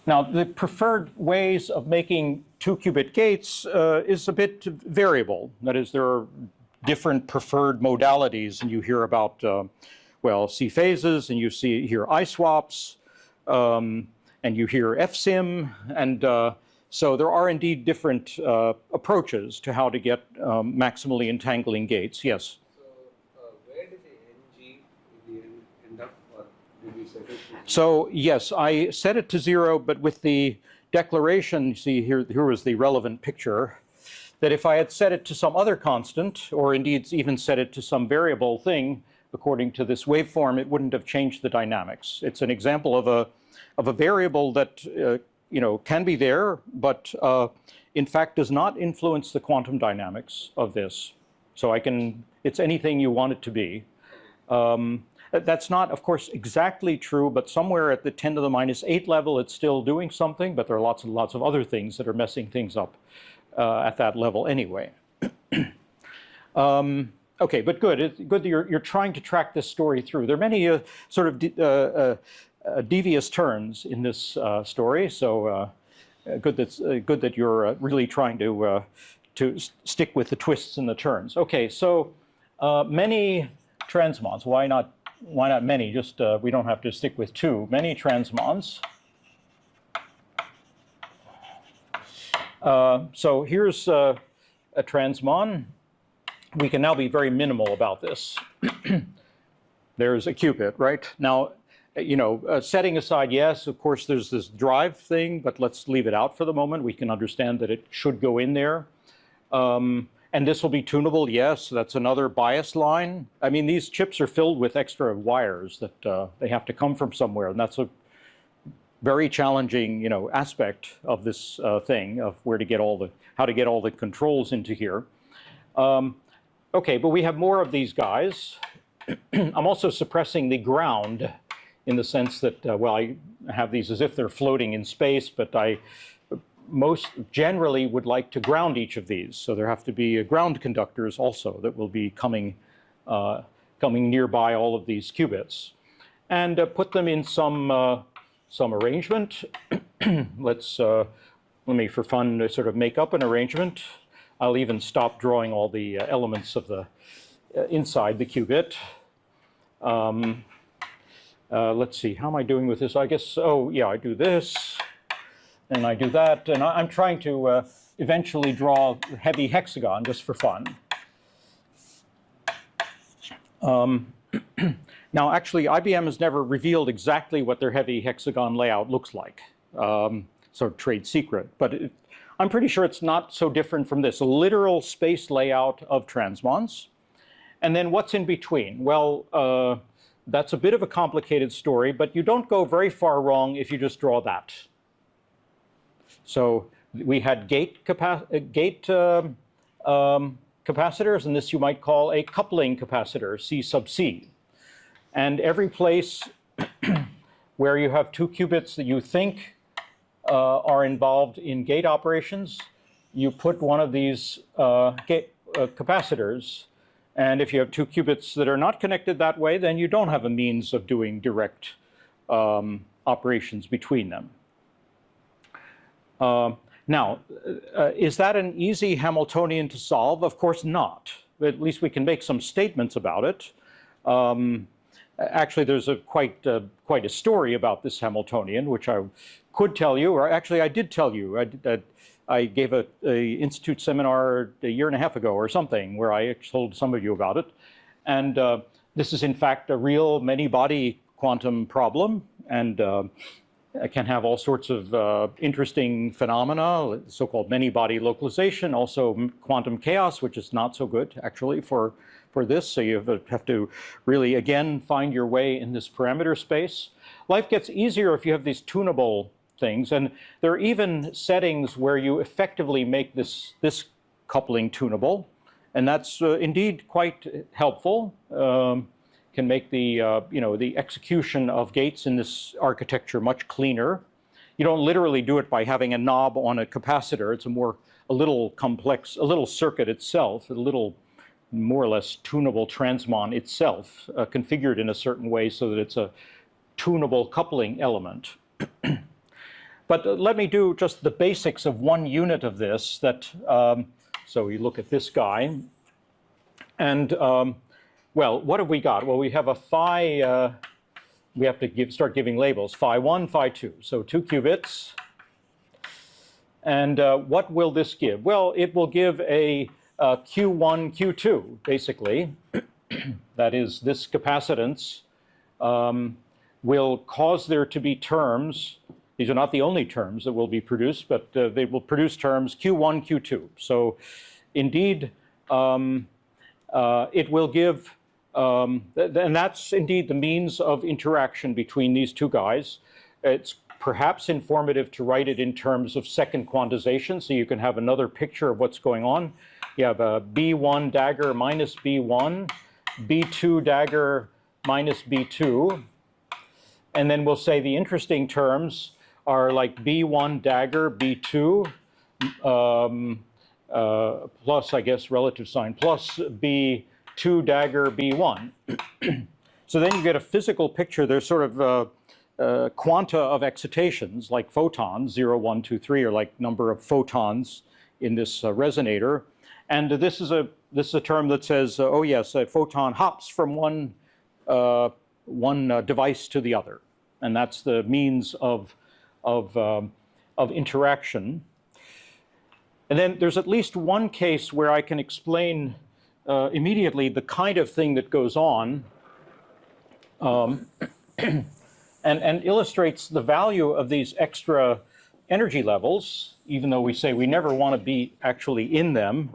now, the preferred ways of making 2-qubit gates is a bit variable. That is, there are different preferred modalities, and you hear about, well, C phases, and you hear I swaps, and you hear FSIM, and so there are indeed different approaches to how to get maximally entangling gates. Yes? So where did the NG in the end up, or did we set it to 0? So yes, I set it to 0, but with the declaration, see here was the relevant picture, that if I had set it to some other constant, or indeed even set it to some variable thing, according to this waveform, it wouldn't have changed the dynamics. It's an example of a variable that you know, can be there, but in fact does not influence the quantum dynamics of this. So it's anything you want it to be. That's not, of course, exactly true, but somewhere at the 10 to the minus 8 level, it's still doing something, but there are lots and lots of other things that are messing things up at that level anyway. Okay, but good. It's good that you're trying to track this story through. There are many sort of devious turns in this story, so good that you're really trying to stick with the twists and the turns. Okay, so many transmons. Why not many? Just we don't have to stick with 2. Many transmons. So here's a transmon. We can now be very minimal about this. There's a qubit, right? Now, you know, setting aside, yes, of course, there's this drive thing, but let's leave it out for the moment. We can understand that it should go in there. And this will be tunable, yes, that's another bias line. I mean, these chips are filled with extra wires that they have to come from somewhere, and that's a very challenging, you know, aspect of this thing, of how to get all the controls into here. Okay, but we have more of these guys. I'm also suppressing the ground in the sense that, well, I have these as if they're floating in space, but I most generally would like to ground each of these. So there have to be ground conductors also that will be coming nearby all of these qubits. And put them in some arrangement. Let me, for fun, sort of make up an arrangement. I'll even stop drawing all the elements of the inside the qubit. let's see, how am I doing with this? I guess, oh yeah, I do this, and I do that, and I'm trying to eventually draw a heavy hexagon just for fun. Now, actually, IBM has never revealed exactly what their heavy hexagon layout looks like, so trade secret. But I'm pretty sure it's not so different from this, a literal space layout of transmons. And then what's in between? Well, that's a bit of a complicated story, but you don't go very far wrong if you just draw that. So we had gate capacitors, and this you might call a coupling capacitor, C sub C. And every place where you have two qubits that you think are involved in gate operations, you put one of these capacitors. And if you have two qubits that are not connected that way, then you don't have a means of doing direct operations between them. Now, is that an easy Hamiltonian to solve? Of course not. But at least we can make some statements about it. Actually, there's quite a story about this Hamiltonian, which I could tell you, or actually I did tell you. I gave an institute seminar a year and a half ago or something where I told some of you about it. And this is in fact a real many-body quantum problem, and it can have all sorts of interesting phenomena, so-called many-body localization, also quantum chaos, which is not so good actually for this. So you have to really, again, find your way in this parameter space. Life gets easier if you have these tunable things, and there are even settings where you effectively make this coupling tunable, and that's indeed quite helpful. Can make the the execution of gates in this architecture much cleaner. You don't literally do it by having a knob on a capacitor. It's a little complex, a little circuit itself, a little more or less tunable transmon itself, configured in a certain way so that it's a tunable coupling element. But let me do just the basics of one unit of this. So you look at this guy, and well, what have we got? Well, we have a phi. We have to start giving labels: phi 1, phi 2. So 2 qubits. And what will this give? Well, it will give a Q1, Q2, basically. That is, this capacitance will cause there to be terms. These are not the only terms that will be produced, but they will produce terms Q1, Q2. So indeed, it will give, and that's indeed the means of interaction between these two guys. It's perhaps informative to write it in terms of second quantization, so you can have another picture of what's going on. You have a B1 dagger minus B1, B2 dagger minus B2, and then we'll say the interesting terms are like B1 dagger, B2, plus, I guess, relative sign, plus B2 dagger, B1. So then you get a physical picture. There's sort of quanta of excitations, like photons, 0, 1, 2, 3, or like number of photons in this resonator. And this is a term that says, oh yes, a photon hops from one device to the other. And that's the means of interaction. And then there's at least one case where I can explain immediately the kind of thing that goes on and illustrates the value of these extra energy levels, even though we say we never want to be actually in them.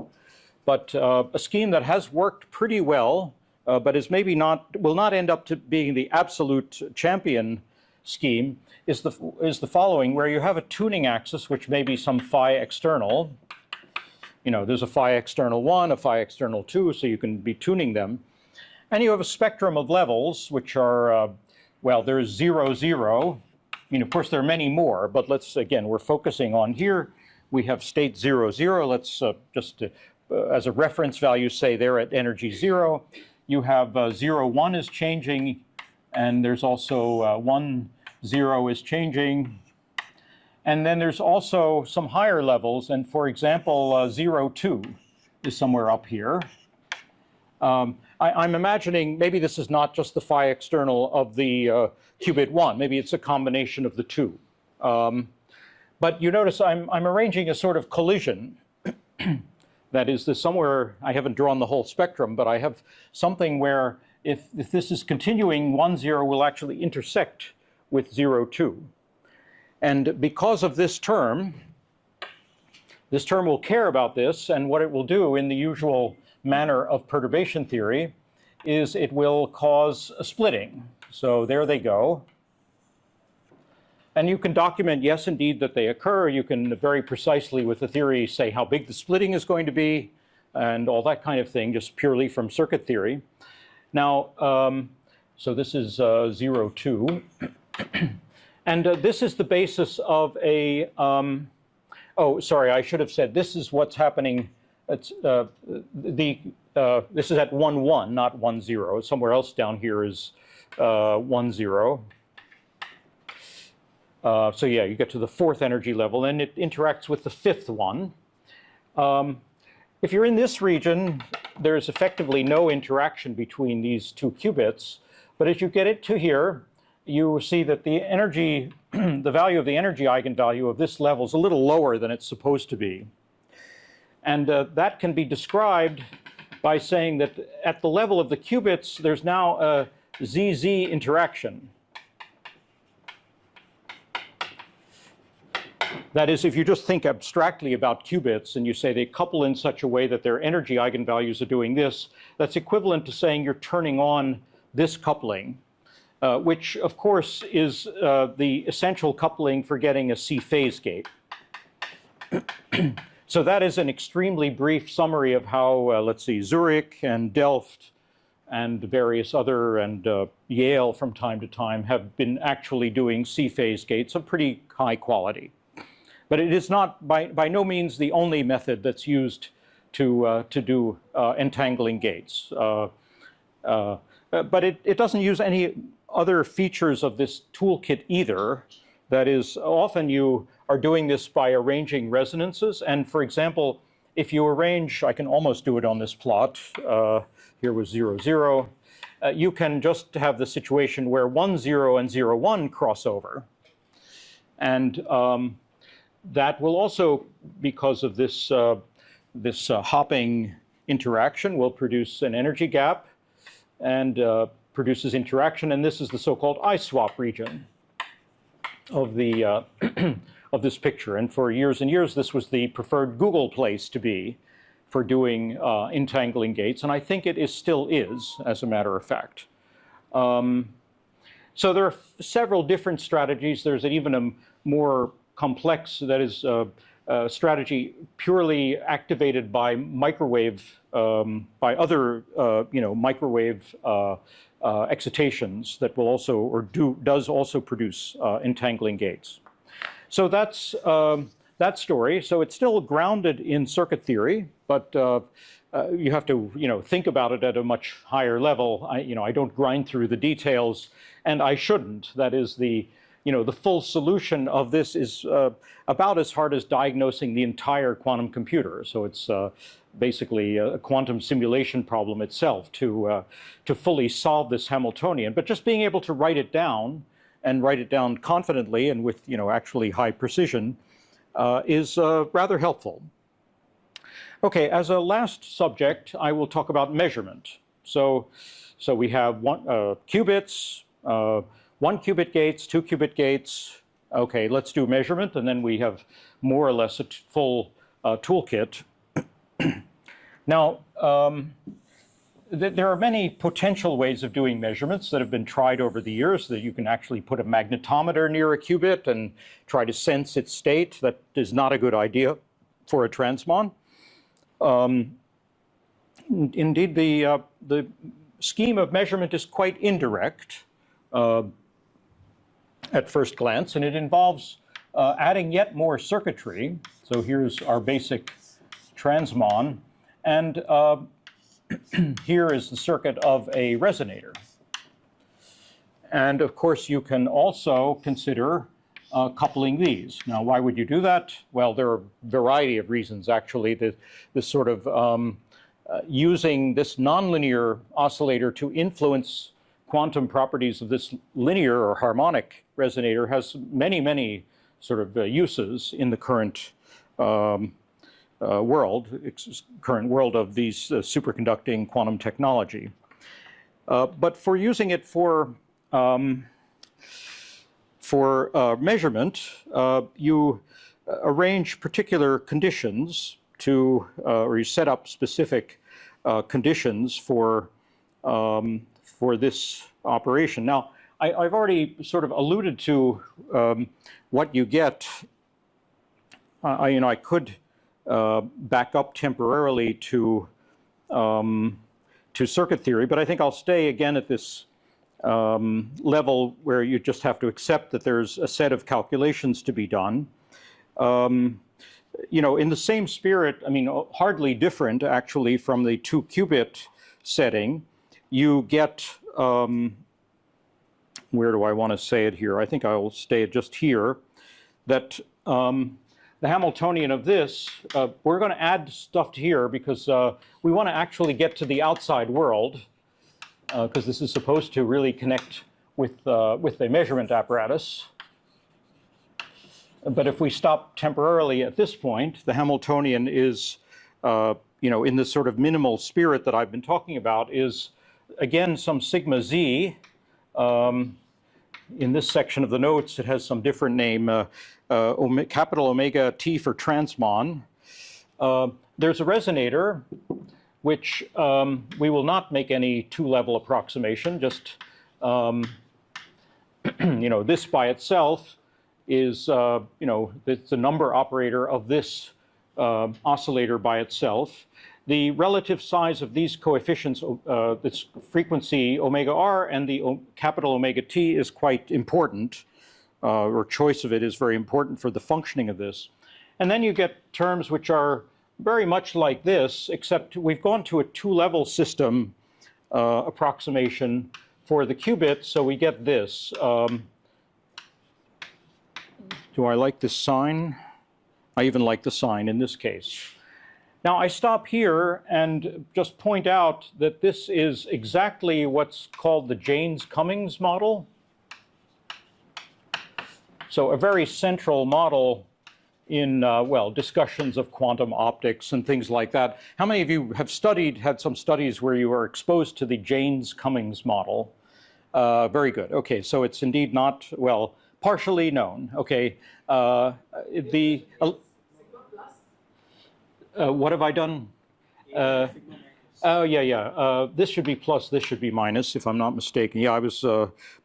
But a scheme that has worked pretty well, but is maybe will not end up to being the absolute champion scheme, is the following, where you have a tuning axis, which may be some phi external. You know, there's a phi external 1, a phi external 2, so you can be tuning them. And you have a spectrum of levels, which are, well, there's 0, 0. I mean, of course, there are many more, but we're focusing on here. We have state 0, 0. Let's just, as a reference value, say they're at energy 0. You have 0, 1 is changing, and there's also 1, 0 is changing. And then there's also some higher levels, and for example, 0, 2 is somewhere up here. I'm imagining maybe this is not just the phi external of the qubit 1. Maybe it's a combination of the two. But you notice I'm arranging a sort of collision. That is, there's somewhere, I haven't drawn the whole spectrum, but I have something where if this is continuing, 1, 0 will actually intersect with 0, 2. And because of this term will care about this, and what it will do in the usual manner of perturbation theory is it will cause a splitting. So there they go. And you can document, yes, indeed, that they occur. You can very precisely with the theory say how big the splitting is going to be and all that kind of thing, just purely from circuit theory. Now, so this is 0, 2. And this is the basis of a, oh, sorry, I should have said this is what's happening. It's, this is at 1, 1, not 1, 0. Somewhere else down here is 1, 0. So yeah, you get to the 4th energy level, and it interacts with the 5th one. If you're in this region, there's effectively no interaction between these two qubits. But as you get it to here, you see that the energy, the value of the energy eigenvalue of this level is a little lower than it's supposed to be. And that can be described by saying that at the level of the qubits, there's now a ZZ interaction. That is, if you just think abstractly about qubits and you say they couple in such a way that their energy eigenvalues are doing this, that's equivalent to saying you're turning on this coupling, which of course is the essential coupling for getting a C-phase gate. So that is an extremely brief summary of how, let's see, Zurich and Delft and various other, and Yale from time to time have been actually doing C-phase gates of pretty high quality. But it is not, by no means, the only method that's used to do entangling gates. But it doesn't use any other features of this toolkit either. That is, often you are doing this by arranging resonances. And for example, if you arrange, I can almost do it on this plot. Here was 0, 0. You can just have the situation where 1, 0 and 0, 1 cross over. And that will also, because of this, hopping interaction, will produce an energy gap and produces interaction. And this is the so-called I-swap region of the of this picture. And for years and years, this was the preferred Google place to be for doing entangling gates. And I think it still is, as a matter of fact. So there are several different strategies. There's even a more complex, that is strategy purely activated by microwave, by other microwave excitations that will also, or does also produce entangling gates. So that's that story. So it's still grounded in circuit theory, but you have to think about it at a much higher level. I don't grind through the details, and I shouldn't. That is the full solution of this is about as hard as diagnosing the entire quantum computer. So it's basically a quantum simulation problem itself to fully solve this Hamiltonian. But just being able to write it down and write it down confidently and with actually high precision is rather helpful. Okay, as a last subject, I will talk about measurement. So we have qubits. 1 qubit gates, 2 qubit gates. Okay, let's do measurement, and then we have more or less a full toolkit. Now, there are many potential ways of doing measurements that have been tried over the years, that you can actually put a magnetometer near a qubit and try to sense its state. That is not a good idea for a transmon. Indeed, the scheme of measurement is quite indirect at first glance, and it involves adding yet more circuitry. So here's our basic transmon, and here is the circuit of a resonator. And of course, you can also consider coupling these. Now, why would you do that? Well, there are a variety of reasons, actually. This sort of using this nonlinear oscillator to influence quantum properties of this linear or harmonic resonator has many, many sort of uses in the current current world of these superconducting quantum technology. But for using it for measurement, you arrange particular conditions to, or you set up specific conditions for this operation. Now, I've already sort of alluded to what you get. I could back up temporarily to circuit theory, but I think I'll stay again at this level where you just have to accept that there's a set of calculations to be done. In the same spirit, hardly different actually from the 2-qubit setting, you get, where do I want to say it here? I think I will stay just here, that the Hamiltonian of this, we're going to add stuff to here because we want to actually get to the outside world, because this is supposed to really connect with the measurement apparatus. But if we stop temporarily at this point, the Hamiltonian is, in this sort of minimal spirit that I've been talking about, is again some sigma z. In this section of the notes, it has some different name, capital omega T for transmon. There's a resonator, which we will not make any two-level approximation, just, this by itself is, it's the number operator of this oscillator by itself. The relative size of these coefficients, this frequency omega r and the capital omega t is quite important, or choice of it is very important for the functioning of this. And then you get terms which are very much like this, except we've gone to a two-level system approximation for the qubit, so we get this. Do I like this sign? I even like the sign in this case. Now I stop here and just point out that this is exactly what's called the Jaynes-Cummings model. So a very central model in, discussions of quantum optics and things like that. How many of you have had some studies where you were exposed to the Jaynes-Cummings model? Very good. Okay, so it's indeed not, partially known. Okay, what have I done? This should be plus, this should be minus, if I'm not mistaken. Yeah, I was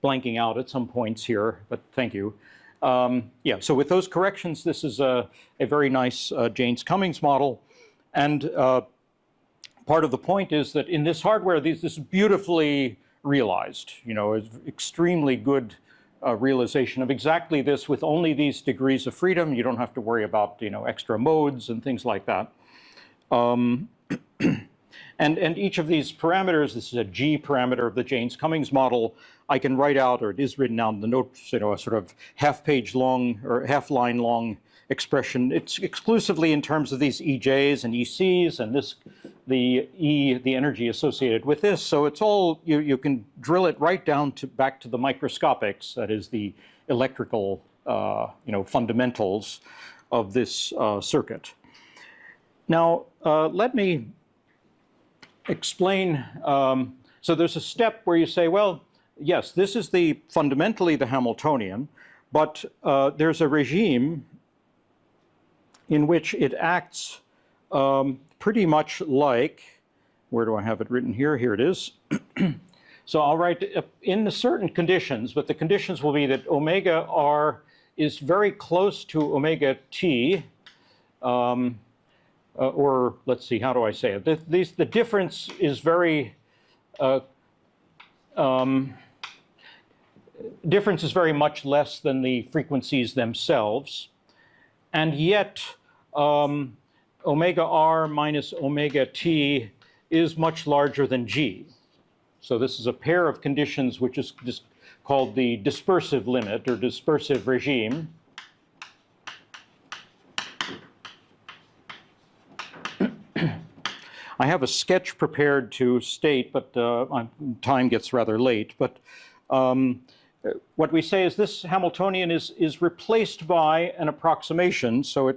blanking out at some points here, but thank you. So with those corrections, this is a very nice Jaynes-Cummings model. And part of the point is that in this hardware, this is beautifully realized, it's extremely good realization of exactly this with only these degrees of freedom. You don't have to worry about, extra modes and things like that. And each of these parameters, this is a G parameter of the Jaynes-Cummings model, I can write out, or it is written out in the notes, a sort of half-page long or half-line long expression. It's exclusively in terms of these EJs and ECs, and this, the energy associated with this. So it's all, you can drill it right down to back to the microscopics, that is the electrical, fundamentals of this circuit. Now, let me explain. So there's a step where you say, well, yes, this is fundamentally the Hamiltonian, but there's a regime in which it acts pretty much like, where do I have it written here? Here it is. So I'll write in certain conditions, but the conditions will be that omega r is very close to omega t, or let's see, how do I say it? The difference is very, difference is very much less than the frequencies themselves, and yet omega r minus omega t is much larger than g. So this is a pair of conditions which is just called the dispersive limit or dispersive regime. I have a sketch prepared to state, but time gets rather late. But what we say is this Hamiltonian is replaced by an approximation. So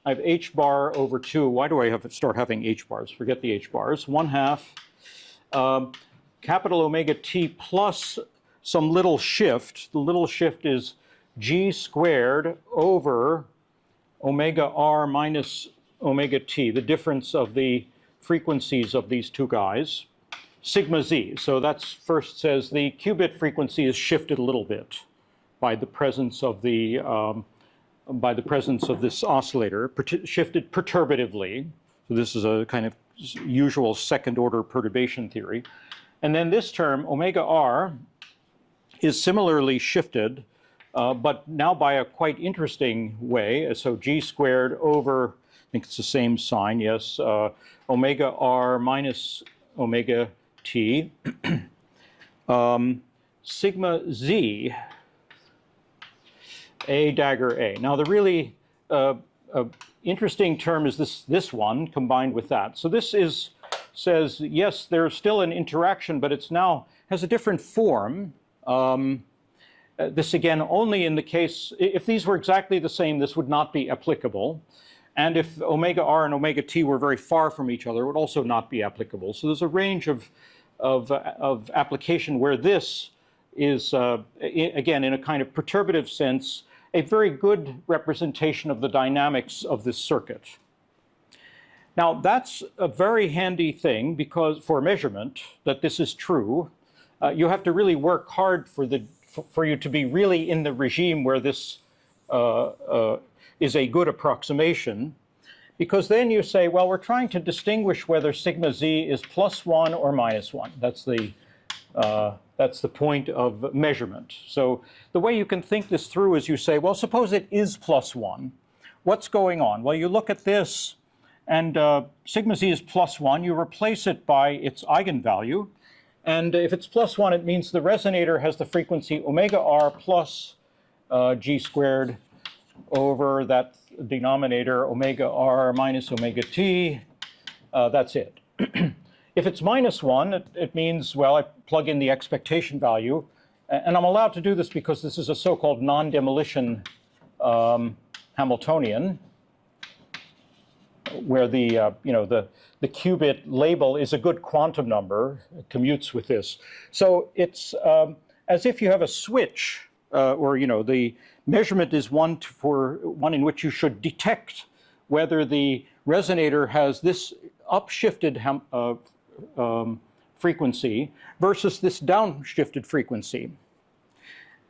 I have h bar over 2. Why do I start having h bars? Forget the h bars. 1/2 capital omega t plus some little shift. The little shift is g squared over omega r minus omega t, the difference of the frequencies of these two guys, sigma z. So that's first says the qubit frequency is shifted a little bit by the presence of this oscillator, shifted perturbatively. So this is a kind of usual second order perturbation theory. And then this term, omega r, is similarly shifted, but now by a quite interesting way. So g squared over, I think it's the same sign, yes, omega r minus omega t, sigma z, a dagger a. Now the really interesting term is this one combined with that. So this says, yes, there's still an interaction, but it's now has a different form. This again only in the case, if these were exactly the same, this would not be applicable. And if omega r and omega t were very far from each other, it would also not be applicable. So there's a range of application where this is, again, in a kind of perturbative sense, a very good representation of the dynamics of this circuit. Now, that's a very handy thing because for measurement that this is true. You have to really work hard for you to be really in the regime where this is a good approximation, because then you say, well, we're trying to distinguish whether sigma z is +1 or -1. That's the point of measurement. So the way you can think this through is you say, well, suppose it is +1. What's going on? Well, you look at this, and sigma z is +1. You replace it by its eigenvalue. And if it's +1, it means the resonator has the frequency omega r plus g squared over that denominator omega r minus omega t. That's it. If it's -1, it means, well, I plug in the expectation value. And I'm allowed to do this because this is a so-called non-demolition Hamiltonian, where the qubit label is a good quantum number, it commutes with this. So it's as if you have a switch, or the measurement is one in which you should detect whether the resonator has this upshifted frequency versus this downshifted frequency.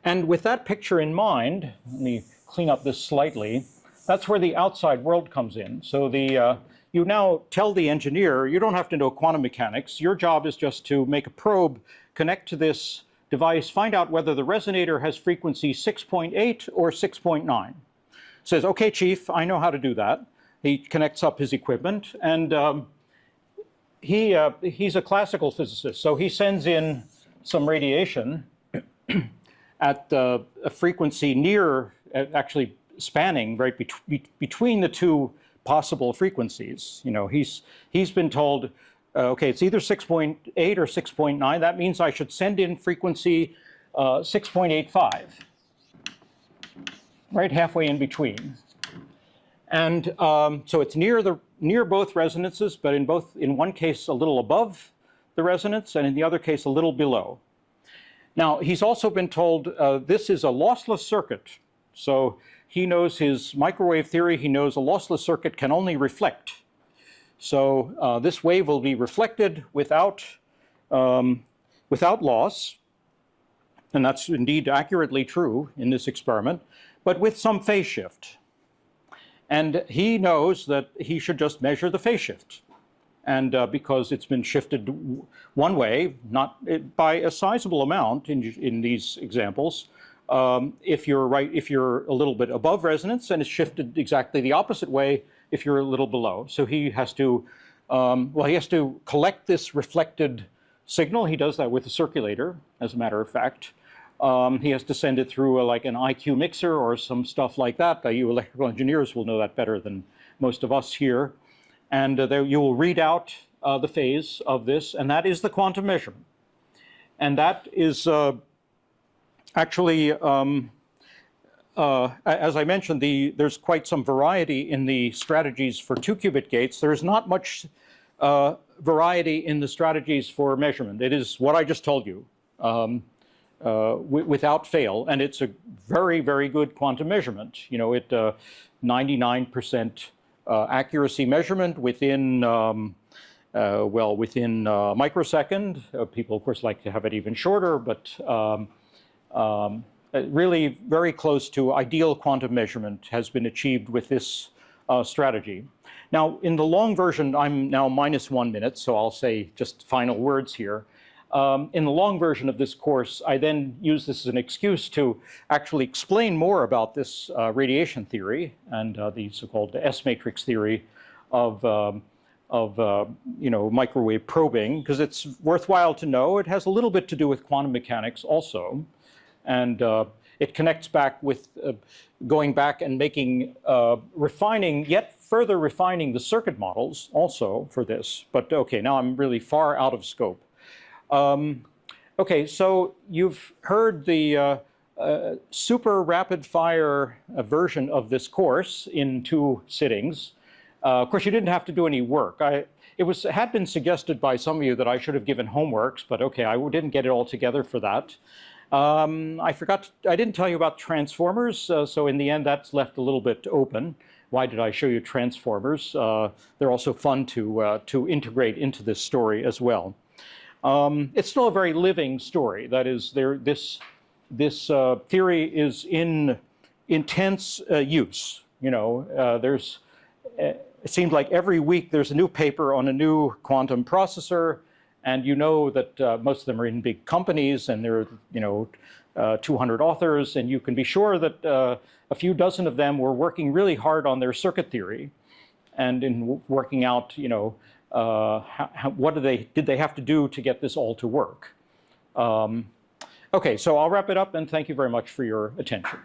And with that picture in mind, let me clean up this slightly. That's where the outside world comes in. So you now tell the engineer, you don't have to know quantum mechanics. Your job is just to make a probe, connect to this device, find out whether the resonator has frequency 6.8 or 6.9. Says, okay, chief, I know how to do that. He connects up his equipment, and he's a classical physicist. So he sends in some radiation at a frequency near, actually spanning right between the two possible frequencies. He's been told, okay, it's either 6.8 or 6.9. That means I should send in frequency 6.85, right halfway in between. And so it's near both resonances, but in one case a little above the resonance, and in the other case a little below. Now he's also been told this is a lossless circuit. So he knows his microwave theory. He knows a lossless circuit can only reflect. So this wave will be reflected without loss, and that's indeed accurately true in this experiment, but with some phase shift. And he knows that he should just measure the phase shift. And because it's been shifted one way, not by a sizable amount in these examples, if you're a little bit above resonance, and it's shifted exactly the opposite way if you're a little below. So he has to, he has to collect this reflected signal. He does that with a circulator, as a matter of fact. He has to send it through like an IQ mixer or some stuff like that. You electrical engineers will know that better than most of us here. And you will read out the phase of this, and that is the quantum measurement. And that is actually, as I mentioned, there's quite some variety in the strategies for 2-qubit gates. There's not much variety in the strategies for measurement. It is what I just told you, without fail, and it's a very, very good quantum measurement. You know, it 99% accuracy measurement within, well, within a microsecond. People, of course, like to have it even shorter, but really very close to ideal quantum measurement has been achieved with this strategy. Now, in the long version, I'm now -1 minute, so I'll say just final words here. In the long version of this course, I then use this as an excuse to actually explain more about this radiation theory and the so-called S-matrix theory of you know, microwave probing, because it's worthwhile to know. It has a little bit to do with quantum mechanics also, and it connects back with going back and making, refining, yet further refining the circuit models also for this. But okay, now I'm really far out of scope. Okay, so you've heard the super rapid fire version of this course in 2 sittings. Of course, you didn't have to do any work. It had been suggested by some of you that I should have given homeworks, but okay, I didn't get it all together for that. I didn't tell you about transformers, so in the end that's left a little bit open. Why did I show you transformers? They're also fun to integrate into this story as well. It's still a very living story. That is, this theory is in intense use. You know, it seems like every week there's a new paper on a new quantum processor, and you know that most of them are in big companies, and there are, you know, 200 authors, and you can be sure that a few dozen of them were working really hard on their circuit theory, and in working out, you know, what did they have to do to get this all to work. Okay, so I'll wrap it up, and thank you very much for your attention.